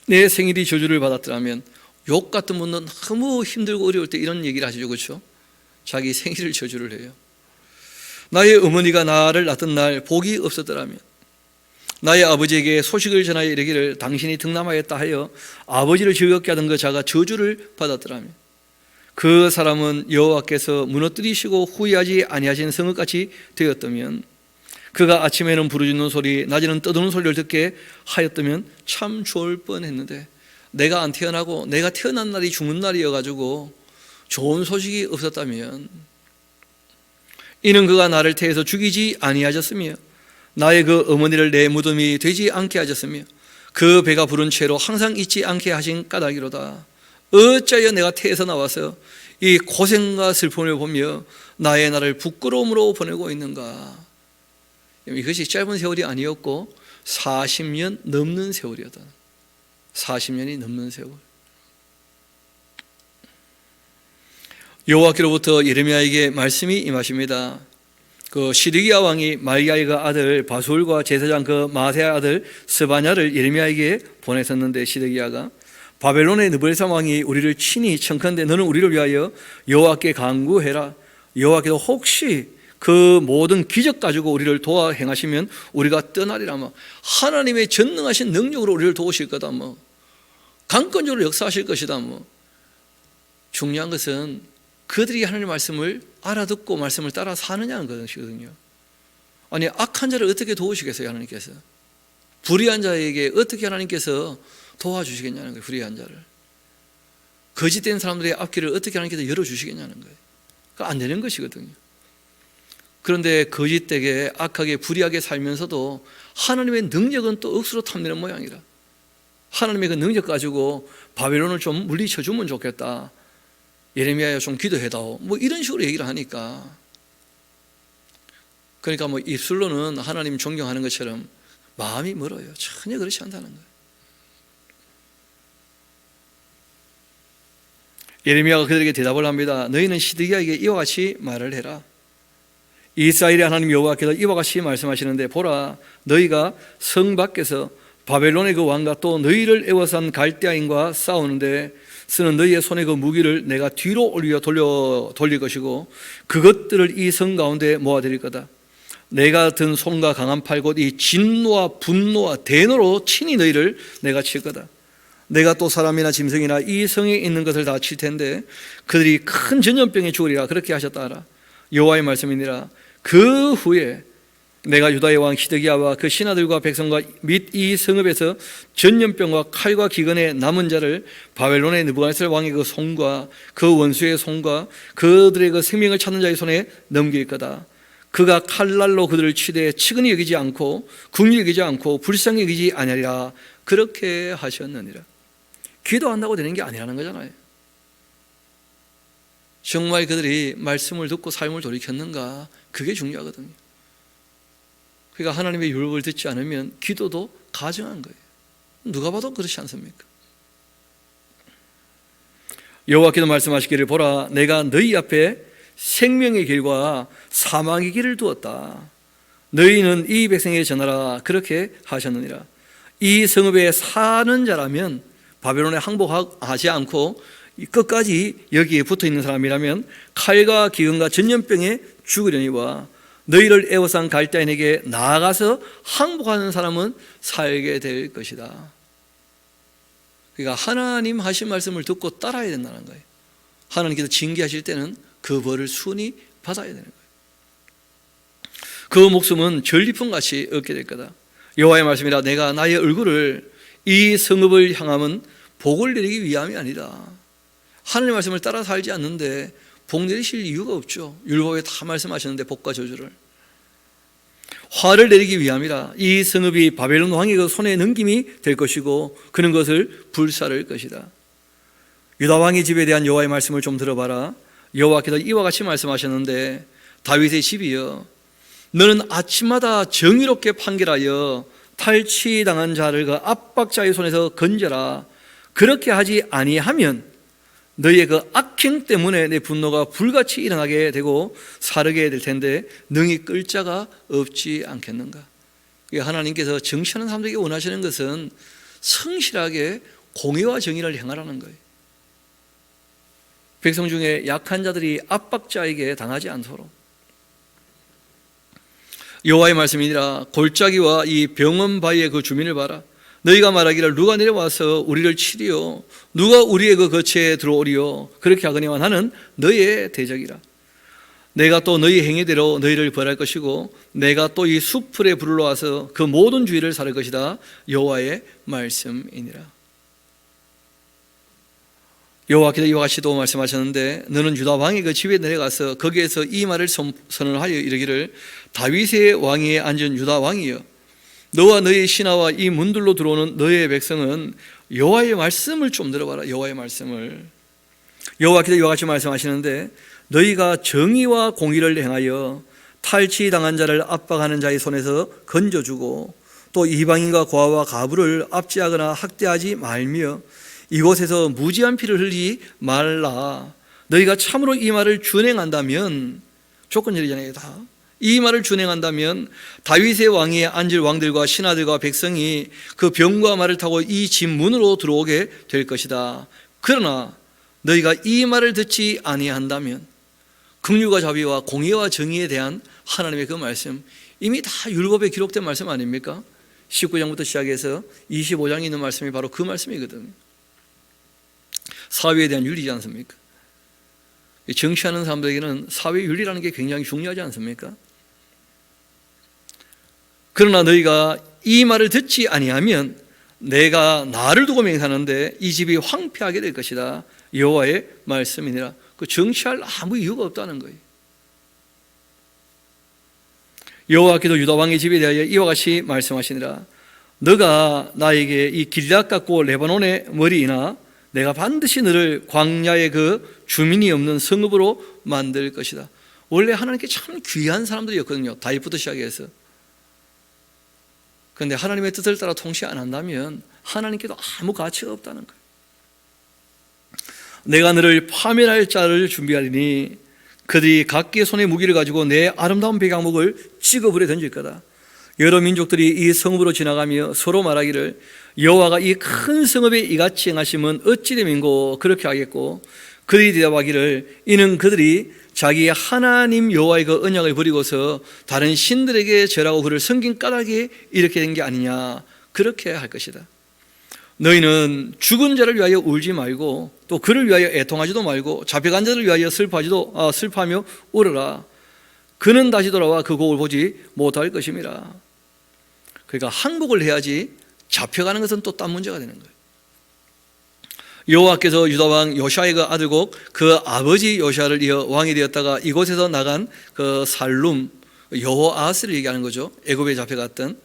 내 생일이 저주를 받았더라면, 욕 같은 분은 너무 힘들고 어려울 때 이런 얘기를 하시죠, 그렇죠? 자기 생일을 저주를 해요. 나의 어머니가 나를 낳던 날 복이 없었더라면, 나의 아버지에게 소식을 전하여 이르기를 당신이 등남하였다 하여 아버지를 즐겁게 하던 그 자가 저주를 받았더라면, 그 사람은 여호와께서 무너뜨리시고 후회하지 아니하신 성읍같이 되었다면, 그가 아침에는 부르짖는 소리, 낮에는 떠드는 소리를 듣게 하였다면 참 좋을 뻔했는데, 내가 안 태어나고 내가 태어난 날이 죽는 날이어가지고 좋은 소식이 없었다면, 이는 그가 나를 태에서 죽이지 아니하셨으며 나의 그 어머니를 내 무덤이 되지 않게 하셨으며 그 배가 부른 채로 항상 잊지 않게 하신 까닭이로다. 어찌하여 내가 태에서 나와서 이 고생과 슬픔을 보며 나의 나를 부끄러움으로 보내고 있는가. 이것이 짧은 세월이 아니었고 40년 넘는 세월이었다. 40년이 넘는 세월. 여호와께로부터 예레미야에게 말씀이 임하십니다. 그 시드기야 왕이 말기야의 아들 바술과 제사장 그 마세야 아들 스바냐를 예레미야에게 보냈었는데, 시드기야가 바벨론의 느부갓네살 왕이 우리를 친히 청컨대 너는 우리를 위하여 여호와께 간구해라. 여호와께서 혹시 그 모든 기적 가지고 우리를 도와 행하시면 우리가 떠나리라. 하나님의 전능하신 능력으로 우리를 도우실 거다. 강권적으로 역사하실 것이다. 중요한 것은 그들이 하나님의 말씀을 알아듣고 말씀을 따라 사느냐는 것이거든요. 아니, 악한 자를 어떻게 도우시겠어요, 하나님께서? 불의한 자에게 어떻게 하나님께서 도와주시겠냐는 거예요, 불의한 자를. 거짓된 사람들의 앞길을 어떻게 하나님께서 열어주시겠냐는 거예요. 그러니까 안 되는 것이거든요. 그런데 거짓되게 악하게 불의하게 살면서도 하나님의 능력은 또 억수로 탐내는 모양이라. 하나님의 그 능력 가지고 바벨론을 좀 물리쳐주면 좋겠다. 예레미야야 좀 기도해다오. 이런 식으로 얘기를 하니까, 그러니까 입술로는 하나님 존경하는 것처럼 마음이 멀어요. 전혀 그렇지 않다는 거예요. 예레미야가 그들에게 대답을 합니다. 너희는 시드기야에게 이와 같이 말을 해라. 이스라엘의 하나님 여호와께서 이와 같이 말씀하시는데, 보라, 너희가 성 밖에서 바벨론의 그 왕과 또 너희를 애워싼 갈대아인과 싸우는데 쓰는 너희의 손에 그 무기를 내가 뒤로 올려 돌릴 것이고 그것들을 이 성 가운데 모아드릴 거다. 내가 든 손과 강한 팔 곧 이 진노와 분노와 대노로 친히 너희를 내가 칠 거다. 내가 또 사람이나 짐승이나 이 성에 있는 것을 다 칠 텐데 그들이 큰 전염병에 죽으리라. 그렇게 하셨다 하라. 여호와의 말씀이니라. 그 후에 내가 유다의 왕 시드기야와 그 신하들과 백성과 및 이 성읍에서 전염병과 칼과 기근의 남은 자를 바벨론의 느부갓네살 왕의 그 손과 그 원수의 손과 그들의 그 생명을 찾는 자의 손에 넘길 거다. 그가 칼날로 그들을 치되 측은히 여기지 않고 긍휼히 여기지 않고 불쌍히 여기지 아니하리라. 그렇게 하셨느니라. 기도한다고 되는 게 아니라는 거잖아요. 정말 그들이 말씀을 듣고 삶을 돌이켰는가, 그게 중요하거든요. 그러니까 하나님의 율법을 듣지 않으면 기도도 가증한 거예요. 누가 봐도 그렇지 않습니까? 여호와께서 말씀하시기를 보라, 내가 너희 앞에 생명의 길과 사망의 길을 두었다. 너희는 이 백성에게 전하라. 그렇게 하셨느니라. 이 성읍에 사는 자라면, 바벨론에 항복하지 않고 끝까지 여기에 붙어있는 사람이라면 칼과 기근과 전염병에 죽으려니와 너희를 애워싼 갈대인에게 나아가서 항복하는 사람은 살게 될 것이다. 그러니까 하나님 하신 말씀을 듣고 따라야 된다는 거예요. 하나님께서 징계하실 때는 그 벌을 순히 받아야 되는 거예요. 그 목숨은 전리품같이 얻게 될 거다. 여호와의 말씀이라. 내가 나의 얼굴을 이 성읍을 향함은 복을 내리기 위함이 아니다. 하나님의 말씀을 따라 살지 않는데 복 내리실 이유가 없죠. 율법에 다 말씀하셨는데 복과 저주를. 화를 내리기 위함이라. 이 성읍이 바벨론 왕의 그 손에 넘김이 될 것이고 그는 것을 불사를 것이다. 유다 왕의 집에 대한 여호와의 말씀을 좀 들어봐라. 여호와께서 이와 같이 말씀하셨는데 다윗의 집이여, 너는 아침마다 정의롭게 판결하여 탈취당한 자를 그 압박자의 손에서 건져라. 그렇게 하지 아니하면 너희의 그 악행 때문에 내 분노가 불같이 일어나게 되고 사르게 될 텐데 능히 끌 자가 없지 않겠는가. 하나님께서 정치하는 사람들에게 원하시는 것은 성실하게 공의와 정의를 행하라는 거예요. 백성 중에 약한 자들이 압박자에게 당하지 않도록. 여호와의 말씀이니라. 골짜기와 이 병원 바위의 그 주민을 봐라. 너희가 말하기를 누가 내려와서 우리를 치리요, 누가 우리의 그 거처에 들어오리요. 그렇게 하거니와 나는 너희의 대적이라. 내가 또 너희 행위대로 너희를 벌할 것이고 내가 또 이 숲풀에 불러와서 그 모든 주의를 살을 것이다. 여호와의 말씀이니라. 여호와께서 이와 같이 또 말씀하셨는데 너는 유다 왕의 그 집에 내려가서 거기에서 이 말을 선언하여 이르기를 다윗의 왕위에 앉은 유다 왕이여, 너와 너의 신하와 이 문들로 들어오는 너의 백성은 여호와의 말씀을 좀 들어봐라. 여호와의 말씀을. 여호와께서 이와 같이 말씀하시는데 너희가 정의와 공의를 행하여 탈취당한 자를 압박하는 자의 손에서 건져주고 또 이방인과 고아와 가부를 압제하거나 학대하지 말며 이곳에서 무지한 피를 흘리지 말라. 너희가 참으로 이 말을 준행한다면, 조건절이잖아요 다. 이 말을 준행한다면 다윗의 왕위에 앉을 왕들과 신하들과 백성이 그 병과 말을 타고 이 집 문으로 들어오게 될 것이다. 그러나 너희가 이 말을 듣지 아니한다면, 긍휼과 자비와 공의와 정의에 대한 하나님의 그 말씀, 이미 다 율법에 기록된 말씀 아닙니까? 19장부터 시작해서 25장에 있는 말씀이 바로 그 말씀이거든요. 사회에 대한 윤리지 않습니까? 정치하는 사람들에게는 사회 윤리라는 게 굉장히 중요하지 않습니까? 그러나 너희가 이 말을 듣지 아니하면 내가 나를 두고 맹세하는데 이 집이 황폐하게 될 것이다. 여호와의 말씀이니라. 그 정치할 아무 이유가 없다는 거예요. 여호와께서 유다 왕의 집에 대하여 이와 같이 말씀하시니라. 너가 나에게 이 길앗 같고 레바논의 머리이나 내가 반드시 너를 광야의 그 주민이 없는 성읍으로 만들 것이다. 원래 하나님께 참 귀한 사람들이었거든요. 다윗부터 시작해서. 그런데 하나님의 뜻을 따라 통치 안 한다면 하나님께도 아무 가치가 없다는 거예요. 내가 너를 파멸할 자를 준비하리니 그들이 각기 손에 무기를 가지고 내 아름다운 백향목을 찍어버려 던질 거다. 여러 민족들이 이 성읍으로 지나가며 서로 말하기를 여호와가 이 큰 성읍에 이같이 행하시면 어찌 됨인고. 그렇게 하겠고 그들이 대답하기를 이는 그들이 자기 하나님 여호와의 그 언약을 버리고서 다른 신들에게 절하고 그를 섬긴 까닭에 이렇게 된 게 아니냐. 그렇게 할 것이다. 너희는 죽은 자를 위하여 울지 말고 또 그를 위하여 애통하지도 말고 잡혀간 자를 위하여 슬퍼하며 울어라. 그는 다시 돌아와 그 곡을 보지 못할 것임이라. 그러니까 항복을 해야지 잡혀가는 것은 또 딴 문제가 되는 거예요. 여호와께서 유다 왕 요시아의 그 아들곡 그 아버지 요시아를 이어 왕이 되었다가 이곳에서 나간 그 살룸 여호아스를 얘기하는 거죠. 애굽에 잡혀갔던.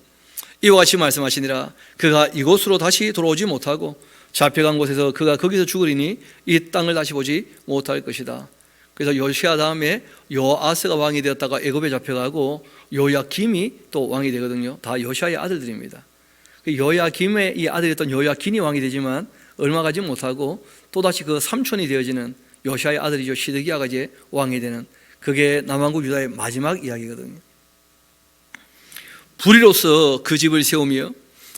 이와 같이 말씀하시니라. 그가 이곳으로 다시 돌아오지 못하고 잡혀간 곳에서 그가 거기서 죽으리니 이 땅을 다시 보지 못할 것이다. 그래서 요시아 다음에 요아스가 왕이 되었다가 애굽에 잡혀가고 요야김이 또 왕이 되거든요. 다 요시아의 아들들입니다. 요야김의 이 아들이었던 요야긴이 왕이 되지만 얼마 가지 못하고 또다시 그 삼촌이 되어지는 요시아의 아들이죠. 시드기야가 이제 왕이 되는, 그게 남왕국 유다의 마지막 이야기거든요. 불의로서 그 집을 세우며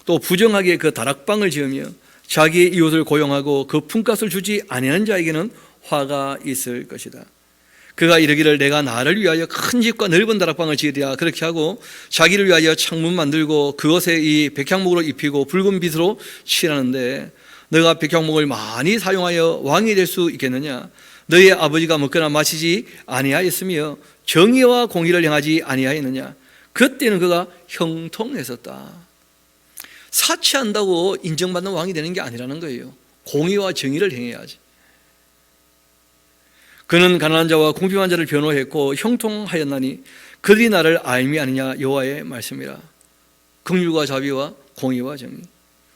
또 부정하게 그 다락방을 지으며 자기의 이웃을 고용하고 그 품값을 주지 아니하는 자에게는 화가 있을 것이다. 그가 이르기를 내가 나를 위하여 큰 집과 넓은 다락방을 지으리라. 그렇게 하고 자기를 위하여 창문 만들고 그것에 이 백향목으로 입히고 붉은 빛으로 칠하는데 너가 백향목을 많이 사용하여 왕이 될 수 있겠느냐? 너의 아버지가 먹거나 마시지 아니하였으며 정의와 공의를 행하지 아니하였느냐? 그때는 그가 형통했었다. 사치한다고 인정받는 왕이 되는 게 아니라는 거예요. 공의와 정의를 행해야지. 그는 가난한 자와 궁핍한 자를 변호했고 형통하였나니 그들이 나를 알미 아니냐. 여호와의 말씀이라. 긍휼과 자비와 공의와 정의.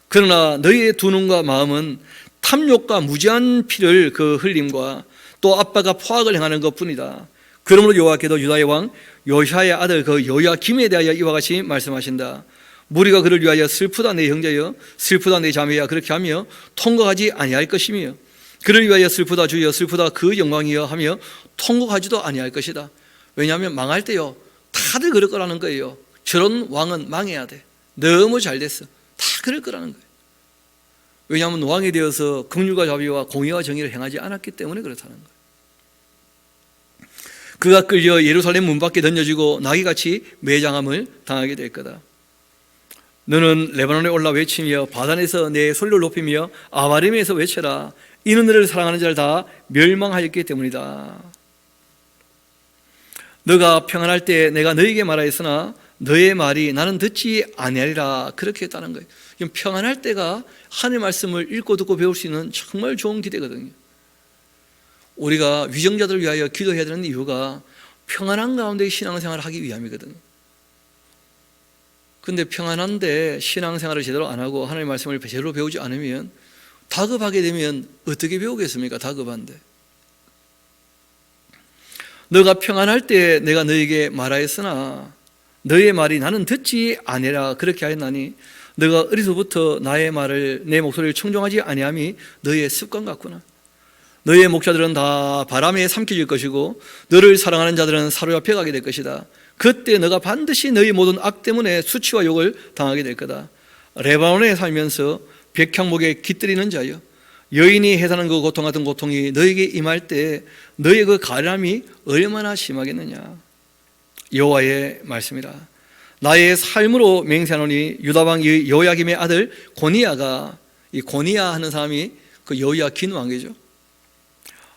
그러나 너희의 두 눈과 마음은 탐욕과 무지한 피를 그 흘림과 또 아빠가 포악을 행하는 것뿐이다. 그러므로 여호와께도 유다의 왕 요시아의 아들 그 요야김에 대하여 이와 같이 말씀하신다. 무리가 그를 위하여 슬프다 내 형제여, 슬프다 내 자매야, 그렇게 하며 통곡하지 아니할 것이며 그를 위하여 슬프다 주여, 슬프다 그 영광이여 하며 통곡하지도 아니할 것이다. 왜냐하면 망할 때요 다들 그럴 거라는 거예요. 저런 왕은 망해야 돼. 너무 잘 됐어. 다 그럴 거라는 거예요. 왜냐하면 왕이 되어서 긍휼과 자비와 공의와 정의를 행하지 않았기 때문에 그렇다는 거예요. 그가 끌려 예루살렘 문 밖에 던져지고 나귀같이 매장함을 당하게 될 거다. 너는 레바논에 올라 외치며 바단에서 내 소리를 높이며 아바림에서 외쳐라. 이는 너를 사랑하는 자를 다 멸망하였기 때문이다. 너가 평안할 때 내가 너에게 말하였으나 너의 말이 나는 듣지 아니하리라. 그렇게 했다는 거예요. 평안할 때가 하나님의 말씀을 읽고 듣고 배울 수 있는 정말 좋은 기대거든요. 우리가 위정자들을 위하여 기도해야 되는 이유가 평안한 가운데 신앙생활을 하기 위함이거든요. 그런데 평안한데 신앙생활을 제대로 안 하고 하나님의 말씀을 제대로 배우지 않으면 다급하게 되면 어떻게 배우겠습니까? 다급한데. 너가 평안할 때 내가 너에게 말하였으나 너의 말이 나는 듣지 아니라. 그렇게 하였나니 너가 어리서부터 나의 말을 내 목소리를 청종하지 아니함이 너의 습관 같구나. 너의 목자들은 다 바람에 삼켜질 것이고 너를 사랑하는 자들은 사로잡혀 가게 될 것이다. 그때 너가 반드시 너희 모든 악 때문에 수치와 욕을 당하게 될 거다. 레바논에 살면서 백향목에 깃들이는 자여, 여인이 해사는 그 고통 같은 고통이 너에게 임할 때 너의 그 가련함이 얼마나 심하겠느냐. 여호와의 말씀이라. 나의 삶으로 맹세하노니 유다왕 여호야김의 아들 고니야가, 이 고니야 하는 사람이 그 여호야긴 왕이죠.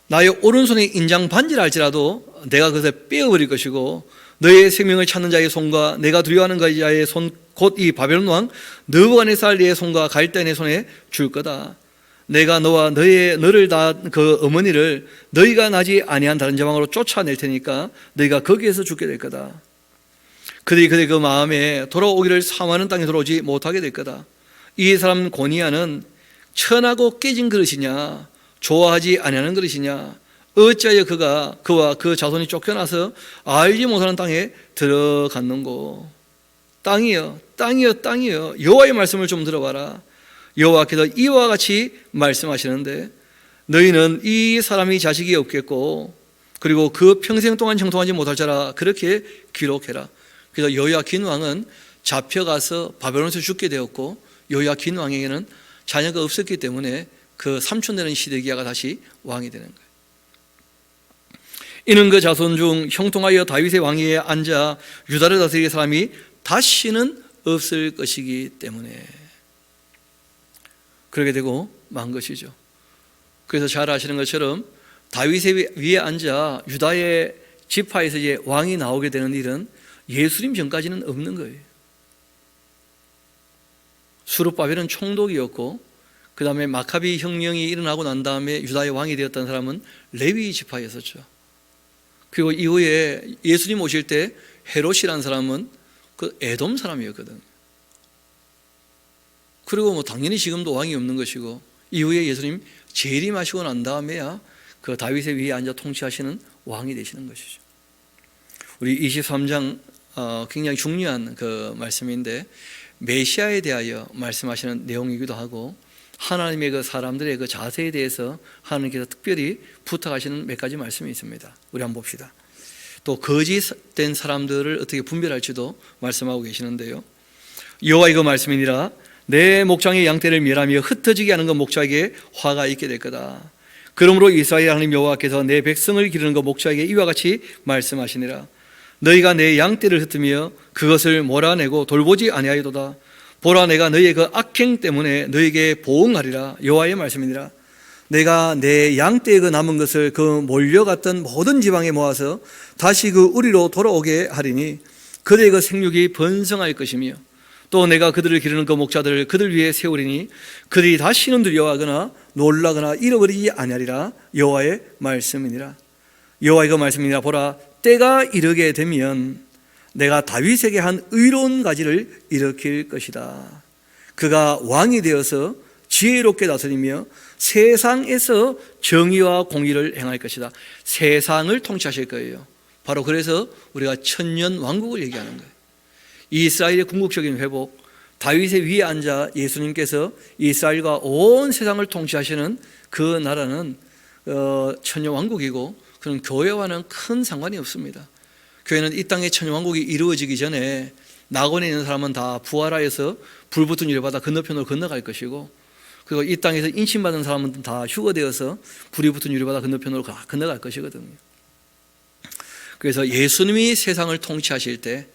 나의 오른손에 인장 반지를 할지라도 내가 그것을 빼어버릴 것이고 너의 생명을 찾는 자의 손과 내가 두려워하는 자의 손 곧 이 바벨론 왕 느부갓네살 의 손과 갈대의 손에 줄 거다. 내가 너와 너를 낳은 그 어머니를 너희가 나지 아니한 다른 지방으로 쫓아낼 테니까 너희가 거기에서 죽게 될 거다. 그들이 그 마음에 돌아오기를 사모하는 땅에 돌아오지 못하게 될 거다. 이 사람 고니야는 천하고 깨진 그릇이냐, 좋아하지 아니하는 그릇이냐, 어찌하여 그와 그 자손이 쫓겨나서 알지 못하는 땅에 들어갔는고. 땅이여 여호와의 말씀을 좀 들어봐라. 여호와께서 이와 같이 말씀하시는데 너희는 이 사람이 자식이 없겠고 그리고 그 평생 동안 형통하지 못할 자라. 그렇게 기록해라. 그래서 여호야긴 왕은 잡혀가서 바벨론에서 죽게 되었고 여호야긴 왕에게는 자녀가 없었기 때문에 그 삼촌 되는 시드기야가 다시 왕이 되는 거예요. 이는 그 자손 중 형통하여 다윗의 왕위에 앉아 유다를 다스릴 사람이 다시는 없을 것이기 때문에 그렇게 되고 만 것이죠. 그래서 잘 아시는 것처럼 다윗의 위에 앉아 유다의 지파에서 이제 왕이 나오게 되는 일은 예수님 전까지는 없는 거예요. 수룹바벨은 총독이었고 그 다음에 마카비 혁명이 일어나고 난 다음에 유다의 왕이 되었던 사람은 레위 지파였었죠. 그리고 이후에 예수님 오실 때 헤롯이라는 사람은 그 에돔 사람이었거든. 그리고 당연히 지금도 왕이 없는 것이고 이후에 예수님 재림하시고 난 다음에야 그 다윗의 위에 앉아 통치하시는 왕이 되시는 것이죠. 우리 23장 굉장히 중요한 그 말씀인데 메시아에 대하여 말씀하시는 내용이기도 하고 하나님의 그 사람들의 그 자세에 대해서 하나님께서 특별히 부탁하시는 몇 가지 말씀이 있습니다. 우리 한번 봅시다. 또 거짓된 사람들을 어떻게 분별할지도 말씀하고 계시는데요. 여호와의 그 말씀이니라. 내 목장의 양떼를 멸하며 흩어지게 하는 그 목자에게 화가 있게 될 거다. 그러므로 이스라엘 하나님 여호와께서 내 백성을 기르는 것 목자에게 이와 같이 말씀하시니라. 너희가 내 양떼를 흩으며 그것을 몰아내고 돌보지 아니하여도다. 보라, 내가 너희의 그 악행 때문에 너희에게 보응하리라. 여호와의 말씀이니라. 내가 내 양떼의 그 남은 것을 그 몰려갔던 모든 지방에 모아서 다시 그 우리로 돌아오게 하리니 그들의 그 생육이 번성할 것이며, 또 내가 그들을 기르는 그 목자들을 그들 위에 세우리니 그들이 다시는 두려워하거나 놀라거나 잃어버리지 아니하리라. 여호와의 말씀이니라. 여호와의 그 말씀이니라. 보라, 때가 이르게 되면 내가 다윗에게 한 의로운 가지를 일으킬 것이다. 그가 왕이 되어서 지혜롭게 다스리며 세상에서 정의와 공의를 행할 것이다. 세상을 통치하실 거예요. 바로 그래서 우리가 천년 왕국을 얘기하는 거예요. 이스라엘의 궁극적인 회복, 다윗의 위에 앉아 예수님께서 이스라엘과 온 세상을 통치하시는 그 나라는 천년 왕국이고, 그런 교회와는 큰 상관이 없습니다. 교회는 이 땅의 천년 왕국이 이루어지기 전에 낙원에 있는 사람은 다 부활하여서 불붙은 유를 받아 건너편으로 건너갈 것이고, 그리고 이 땅에서 인신받은 사람은 다 휴거되어서 불이 붙은 유를 받아 건너편으로 건너갈 것이거든요. 그래서 예수님이 세상을 통치하실 때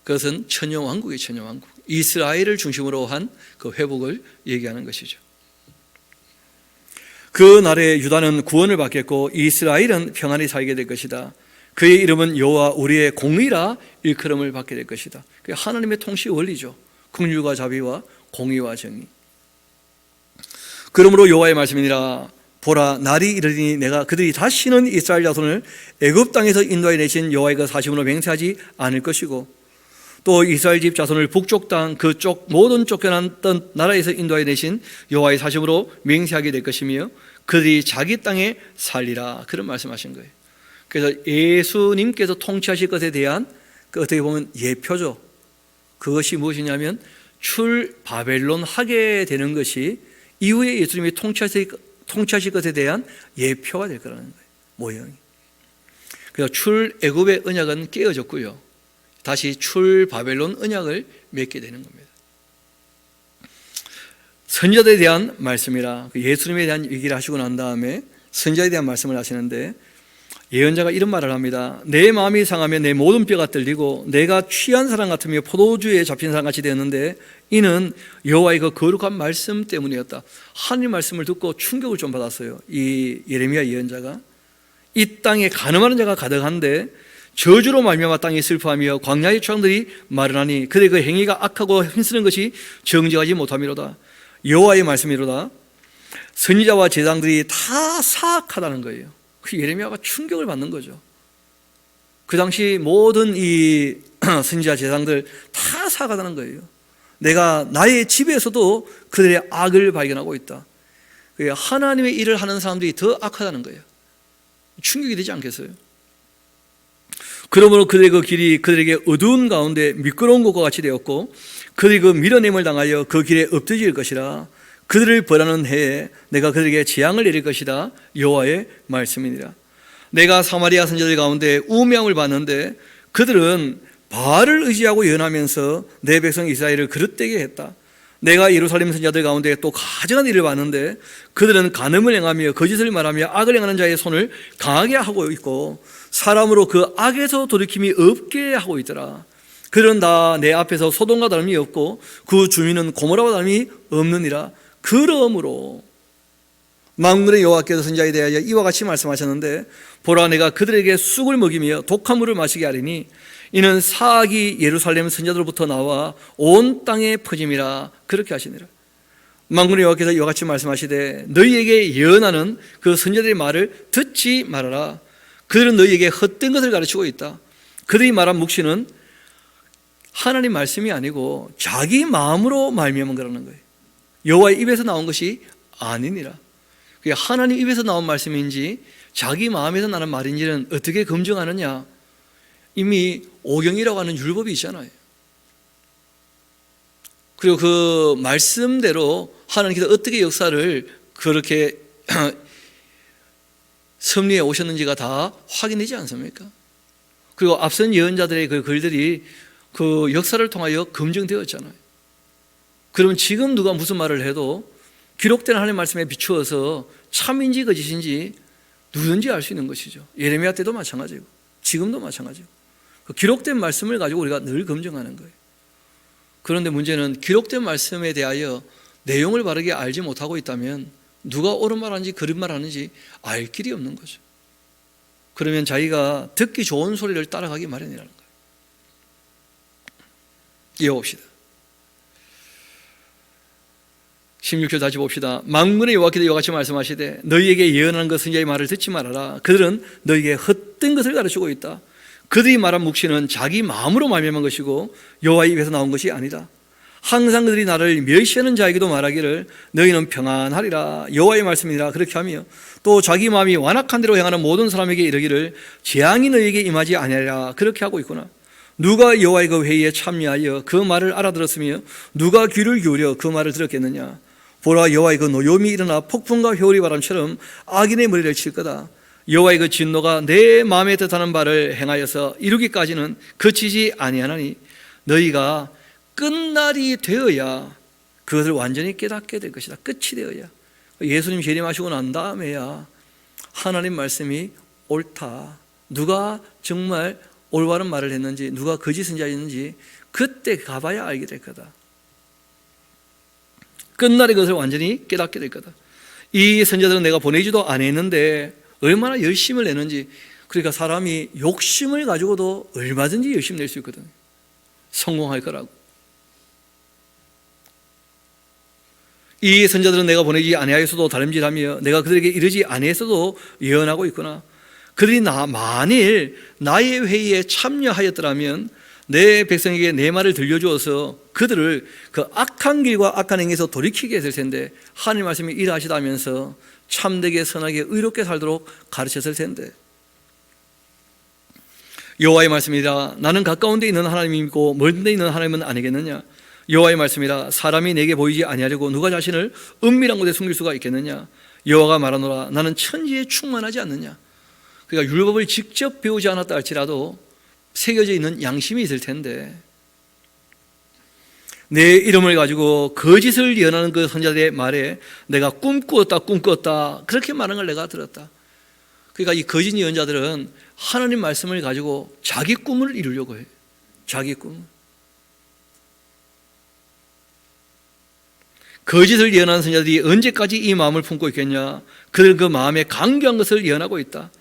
그것은 천년 왕국이에요. 천년 왕국. 이스라엘을 중심으로 한 그 회복을 얘기하는 것이죠. 그 날에 유다는 구원을 받겠고 이스라엘은 평안히 살게 될 것이다. 그의 이름은 여호와 우리의 공의라 일컬음을 받게 될 것이다. 그게 하나님의 통치 원리죠. 긍휼과 자비와 공의와 정의. 그러므로 여호와의 말씀이니라. 보라, 날이 이르리니 내가 그들이 다시는 이스라엘 자손을 애굽 땅에서 인도하여 내신 여호와의 그 사심으로 맹세하지 않을 것이고, 또 이스라엘 집 자손을 북쪽 땅 그쪽 모든 쫓겨났던 나라에서 인도하여 내신 여호와의 사심으로 맹세하게 될 것이며 그들이 자기 땅에 살리라. 그런 말씀하신 거예요. 그래서 예수님께서 통치하실 것에 대한 그 어떻게 보면 예표죠. 그것이 무엇이냐면 출바벨론 하게 되는 것이 이후에 예수님이 통치하실 것에 대한 예표가 될 거라는 거예요. 모형이. 그래서 출애굽의 언약은 깨어졌고요. 다시 출바벨론 언약을 맺게 되는 겁니다. 선지자들에 대한 말씀이라. 예수님에 대한 얘기를 하시고 난 다음에 선지자에 대한 말씀을 하시는데, 예언자가 이런 말을 합니다. 내 마음이 상하며 내 모든 뼈가 떨리고 내가 취한 사람 같으며 포도주에 잡힌 사람 같이 되었는데 이는 여호와의 그 거룩한 말씀 때문이었다. 하나님 말씀을 듣고 충격을 좀 받았어요. 이 예레미야 예언자가. 이 땅에 가늠하는 자가 가득한데 저주로 말미암아 땅이 슬퍼하며 광야의 초장들이 마르나니 그들의 그 행위가 악하고 힘쓰는 것이 정직하지 못함이로다. 여호와의 말씀이로다. 선지자와 제사장들이 다 사악하다는 거예요. 그 예레미야가 충격을 받는 거죠. 그 당시 모든 이 선지자 제사장들 다 사악하다는 거예요. 내가 나의 집에서도 그들의 악을 발견하고 있다. 하나님의 일을 하는 사람들이 더 악하다는 거예요. 충격이 되지 않겠어요? 그러므로 그들의 그 길이 그들에게 어두운 가운데 미끄러운 것과 같이 되었고 그들이 그 밀어냄을 당하여 그 길에 엎드질 것이라. 그들을 벌하는 해에 내가 그들에게 재앙을 내릴 것이다. 여호와의 말씀이니라. 내가 사마리아 선지자들 가운데 우명을 받는데 그들은 바알을 의지하고 예언하면서 내 백성 이스라엘을 그릇되게 했다. 내가 예루살렘 선지자들 가운데 또 가증한 일을 봤는데 그들은 간음을 행하며 거짓을 말하며 악을 행하는 자의 손을 강하게 하고 있고 사람으로 그 악에서 돌이킴이 없게 하고 있더라. 그들은 다 내 앞에서 소돔과 다름이 없고 그 주민은 고모라와 다름이 없느니라. 그러므로 만군의 여호와께서 선지자에 대하여 이와 같이 말씀하셨는데 보라, 내가 그들에게 쑥을 먹이며 독한 물을 마시게 하리니 이는 사악이 예루살렘 선지자들로부터 나와 온 땅에 퍼짐이라. 그렇게 하시니라. 만군의 여호와께서 이와 같이 말씀하시되 너희에게 예언하는 그 선지자들의 말을 듣지 말아라. 그들은 너희에게 헛된 것을 가르치고 있다. 그들이 말한 묵시는 하나님 말씀이 아니고 자기 마음으로 말미암은 거라는 거예요. 여호와의 입에서 나온 것이 아니니라. 그게 하나님 입에서 나온 말씀인지 자기 마음에서 나는 말인지는 어떻게 검증하느냐? 이미 오경이라고 하는 율법이 있잖아요. 그리고 그 말씀대로 하나님께서 어떻게 역사를 그렇게 섭리해 오셨는지가 다 확인되지 않습니까? 그리고 앞선 예언자들의 그 글들이 그 역사를 통하여 검증되었잖아요. 그러면 지금 누가 무슨 말을 해도 기록된 하나님의 말씀에 비추어서 참인지 거짓인지 누군지 알 수 있는 것이죠. 예레미야 때도 마찬가지고 지금도 마찬가지고 그 기록된 말씀을 가지고 우리가 늘 검증하는 거예요. 그런데 문제는 기록된 말씀에 대하여 내용을 바르게 알지 못하고 있다면 누가 옳은 말 하는지 그른 말 하는지 알 길이 없는 거죠. 그러면 자기가 듣기 좋은 소리를 따라가기 마련이라는 거예요. 이어봅시다. 16절 다시 봅시다. 만군의 여호와께서 이와 같이 말씀하시되 너희에게 예언하는 그 선지자의 말을 듣지 말아라. 그들은 너희에게 헛된 것을 가르치고 있다. 그들이 말한 묵시는 자기 마음으로 말미암은 것이고 여호와의 입에서 나온 것이 아니다. 항상 그들이 나를 멸시하는 자에게도 말하기를 너희는 평안하리라 여호와의 말씀이라 그렇게 하며 또 자기 마음이 완악한 대로 행하는 모든 사람에게 이르기를 재앙이 너희에게 임하지 아니하리라 그렇게 하고 있구나. 누가 여호와의 그 회의에 참여하여 그 말을 알아들었으며 누가 귀를 기울여 그 말을 들었겠느냐. 보라, 여호와의 그 노염이 일어나 폭풍과 회오리 바람처럼 악인의 머리를 칠 거다. 여호와의 그 진노가 내 마음에 뜻하는 바를 행하여서 이루기까지는 그치지 아니하나니 너희가 끝날이 되어야 그것을 완전히 깨닫게 될 것이다. 끝이 되어야. 예수님 재림하시고 난 다음에야 하나님 말씀이 옳다, 누가 정말 올바른 말을 했는지 누가 거짓 선지자였는지 그때 가봐야 알게 될 거다. 끝날에 그것을 완전히 깨닫게 될 거다. 이 선지자들은 내가 보내지도 않았는데 얼마나 열심을 내는지. 그러니까 사람이 욕심을 가지고도 얼마든지 열심히 낼 수 있거든. 성공할 거라고. 이 선지자들은 내가 보내지 아니하였어도 다름질하며 내가 그들에게 이르지 아니했어도 예언하고 있구나. 그들이 만일 나의 회의에 참여하였더라면 내 백성에게 내 말을 들려주어서 그들을 그 악한 길과 악한 행위에서 돌이키게 했을 텐데 하나님 말씀이 일하시다면서 참되게 선하게 의롭게 살도록 가르쳤을 텐데. 여호와의 말씀이라 나는 가까운 데 있는 하나님이고 멀은 데 있는 하나님은 아니겠느냐. 여호와의 말씀이라 사람이 내게 보이지 아니하려고 누가 자신을 은밀한 곳에 숨길 수가 있겠느냐. 여호와가 말하노라 나는 천지에 충만하지 않느냐. 그러니까 율법을 직접 배우지 않았다 할지라도 새겨져 있는 양심이 있을 텐데 내 이름을 가지고 거짓을 예언하는 그 선지자들의 말에 내가 꿈꾸었다 그렇게 말하는 걸 내가 들었다. 그러니까 이 거짓 예언자들은 하나님 말씀을 가지고 자기 꿈을 이루려고 해요. 자기 꿈. 거짓을 예언하는 선지자들이 언제까지 이 마음을 품고 있겠냐. 그들 그 마음에 강교한 것을 예언하고 있다.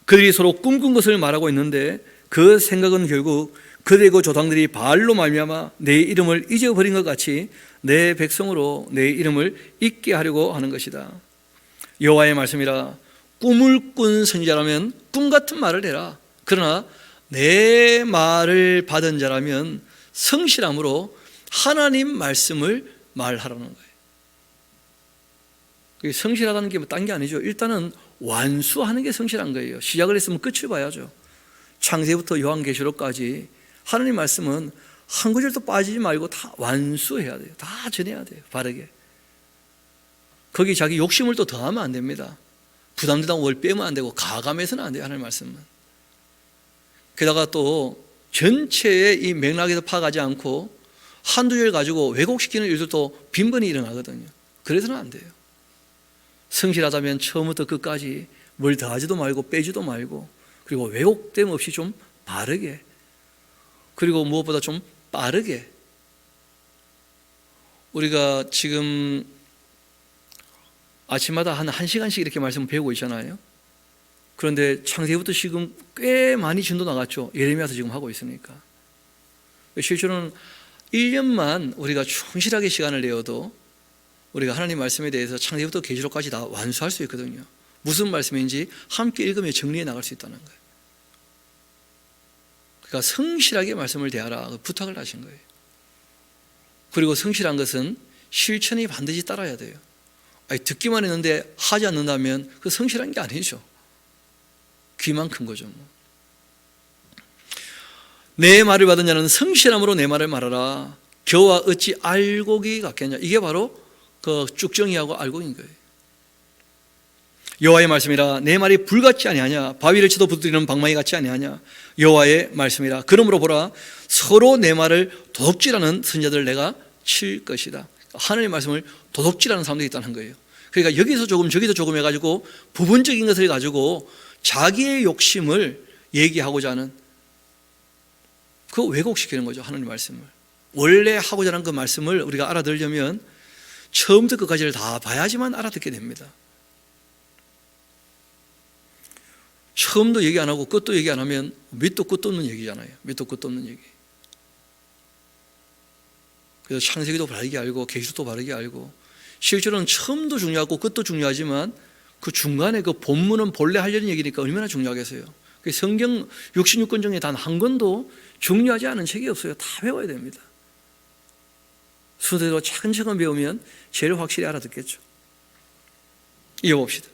그들이 서로 꿈꾼 것을 말하고 있는데 그 생각은 결국 그들의 그 조상들이 바알로 말미암아 내 이름을 잊어버린 것 같이 내 백성으로 내 이름을 잊게 하려고 하는 것이다. 여호와의 말씀이라 꿈을 꾼 선지자라면 꿈 같은 말을 해라. 그러나 내 말을 받은 자라면 성실함으로 하나님 말씀을 말하라는 거예요. 성실하다는 게 딴 게 아니죠. 일단은 완수하는 게 성실한 거예요. 시작을 했으면 끝을 봐야죠. 창세부터 요한계시록까지 하나님 말씀은 한 구절도 빠지지 말고 다 완수해야 돼요. 다 전해야 돼요. 바르게. 거기 자기 욕심을 또 더하면 안 됩니다. 부담되다고 뭘 빼면 안 되고 가감해서는 안 돼요. 하나님 말씀은. 게다가 또 전체의 이 맥락에서 파가지 않고 한두 절 가지고 왜곡시키는 일들도 빈번히 일어나거든요. 그래서는 안 돼요. 성실하다면 처음부터 끝까지 뭘 더하지도 말고 빼지도 말고, 그리고 왜곡됨 없이 좀 바르게, 그리고 무엇보다 좀 빠르게. 우리가 지금 아침마다 한 1시간씩 이렇게 말씀 배우고 있잖아요. 그런데 창세기부터 지금 꽤 많이 진도 나갔죠. 예레미야서 지금 하고 있으니까. 실제로는 1년만 우리가 충실하게 시간을 내어도 우리가 하나님 말씀에 대해서 창세기부터 계시록까지 다 완수할 수 있거든요. 무슨 말씀인지 함께 읽으며 정리해 나갈 수 있다는 거예요. 그러니까 성실하게 말씀을 대하라 부탁을 하신 거예요. 그리고 성실한 것은 실천이 반드시 따라야 돼요. 아니, 듣기만 했는데 하지 않는다면 그 성실한 게 아니죠. 귀만 큰 거죠. 내 말을 받은 자는 성실함으로 내 말을 말하라. 겨와 어찌 알곡이 같겠냐. 이게 바로 그 쭉정이하고 알곡인 거예요. 여호와의 말씀이라 내 말이 불같지 아니하냐. 바위를 치도 부드리는 방망이 같지 아니하냐. 여호와의 말씀이라. 그러므로 보라, 서로 내 말을 도둑질하는 선지자들 내가 칠 것이다. 하나님의 말씀을 도둑질하는 사람들이 있다는 거예요. 그러니까 여기서 조금 저기서 조금 해가지고 부분적인 것을 가지고 자기의 욕심을 얘기하고자 하는, 그거 왜곡시키는 거죠. 하나님 말씀을 원래 하고자 하는 그 말씀을 우리가 알아들으려면 처음부터 끝까지를 다 봐야지만 알아듣게 됩니다. 처음도 얘기 안 하고 끝도 얘기 안 하면 밑도 끝도 없는 얘기잖아요. 밑도 끝도 없는 얘기. 그래서 창세기도 바르게 알고 계시록도 바르게 알고, 실제로는 처음도 중요하고 끝도 중요하지만 그 중간에 그 본문은 본래 하려는 얘기니까 얼마나 중요하겠어요. 성경 66권 중에 단 한 권도 중요하지 않은 책이 없어요. 다 배워야 됩니다. 순서대로 차근차근 배우면 제일 확실히 알아듣겠죠. 이어봅시다.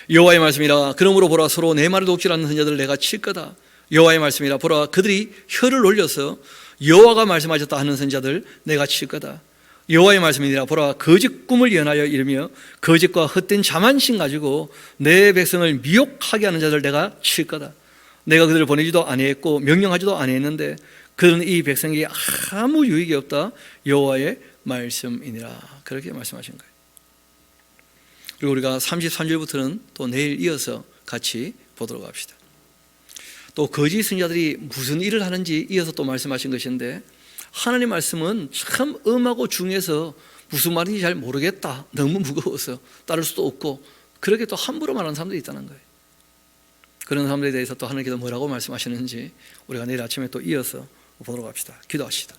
여호와의 말씀이라. 그러므로 보라, 서로 내 말을 독질하는 선지자들을 내가 칠 거다. 여호와의 말씀이라. 보라, 그들이 혀를 올려서 여호와가 말씀하셨다 하는 선지자들 내가 칠 거다. 여호와의 말씀이니라. 보라, 거짓 꿈을 예언하여 이르며 거짓과 헛된 자만심 가지고 내 백성을 미혹하게 하는 자들 내가 칠 거다. 내가 그들을 보내지도 아니했고 명령하지도 아니했는데 그들은 이 백성에게 아무 유익이 없다. 여호와의 말씀이니라. 그렇게 말씀하신 거예요. 그리고 우리가 33절부터는 또 내일 이어서 같이 보도록 합시다. 또 거짓 선지자들이 무슨 일을 하는지 이어서 또 말씀하신 것인데, 하나님 말씀은 참 엄하고 중해서 무슨 말인지 잘 모르겠다, 너무 무거워서 따를 수도 없고, 그렇게 또 함부로 말하는 사람들이 있다는 거예요. 그런 사람들에 대해서 또 하나님께서 뭐라고 말씀하시는지 우리가 내일 아침에 또 이어서 보도록 합시다. 기도하시다.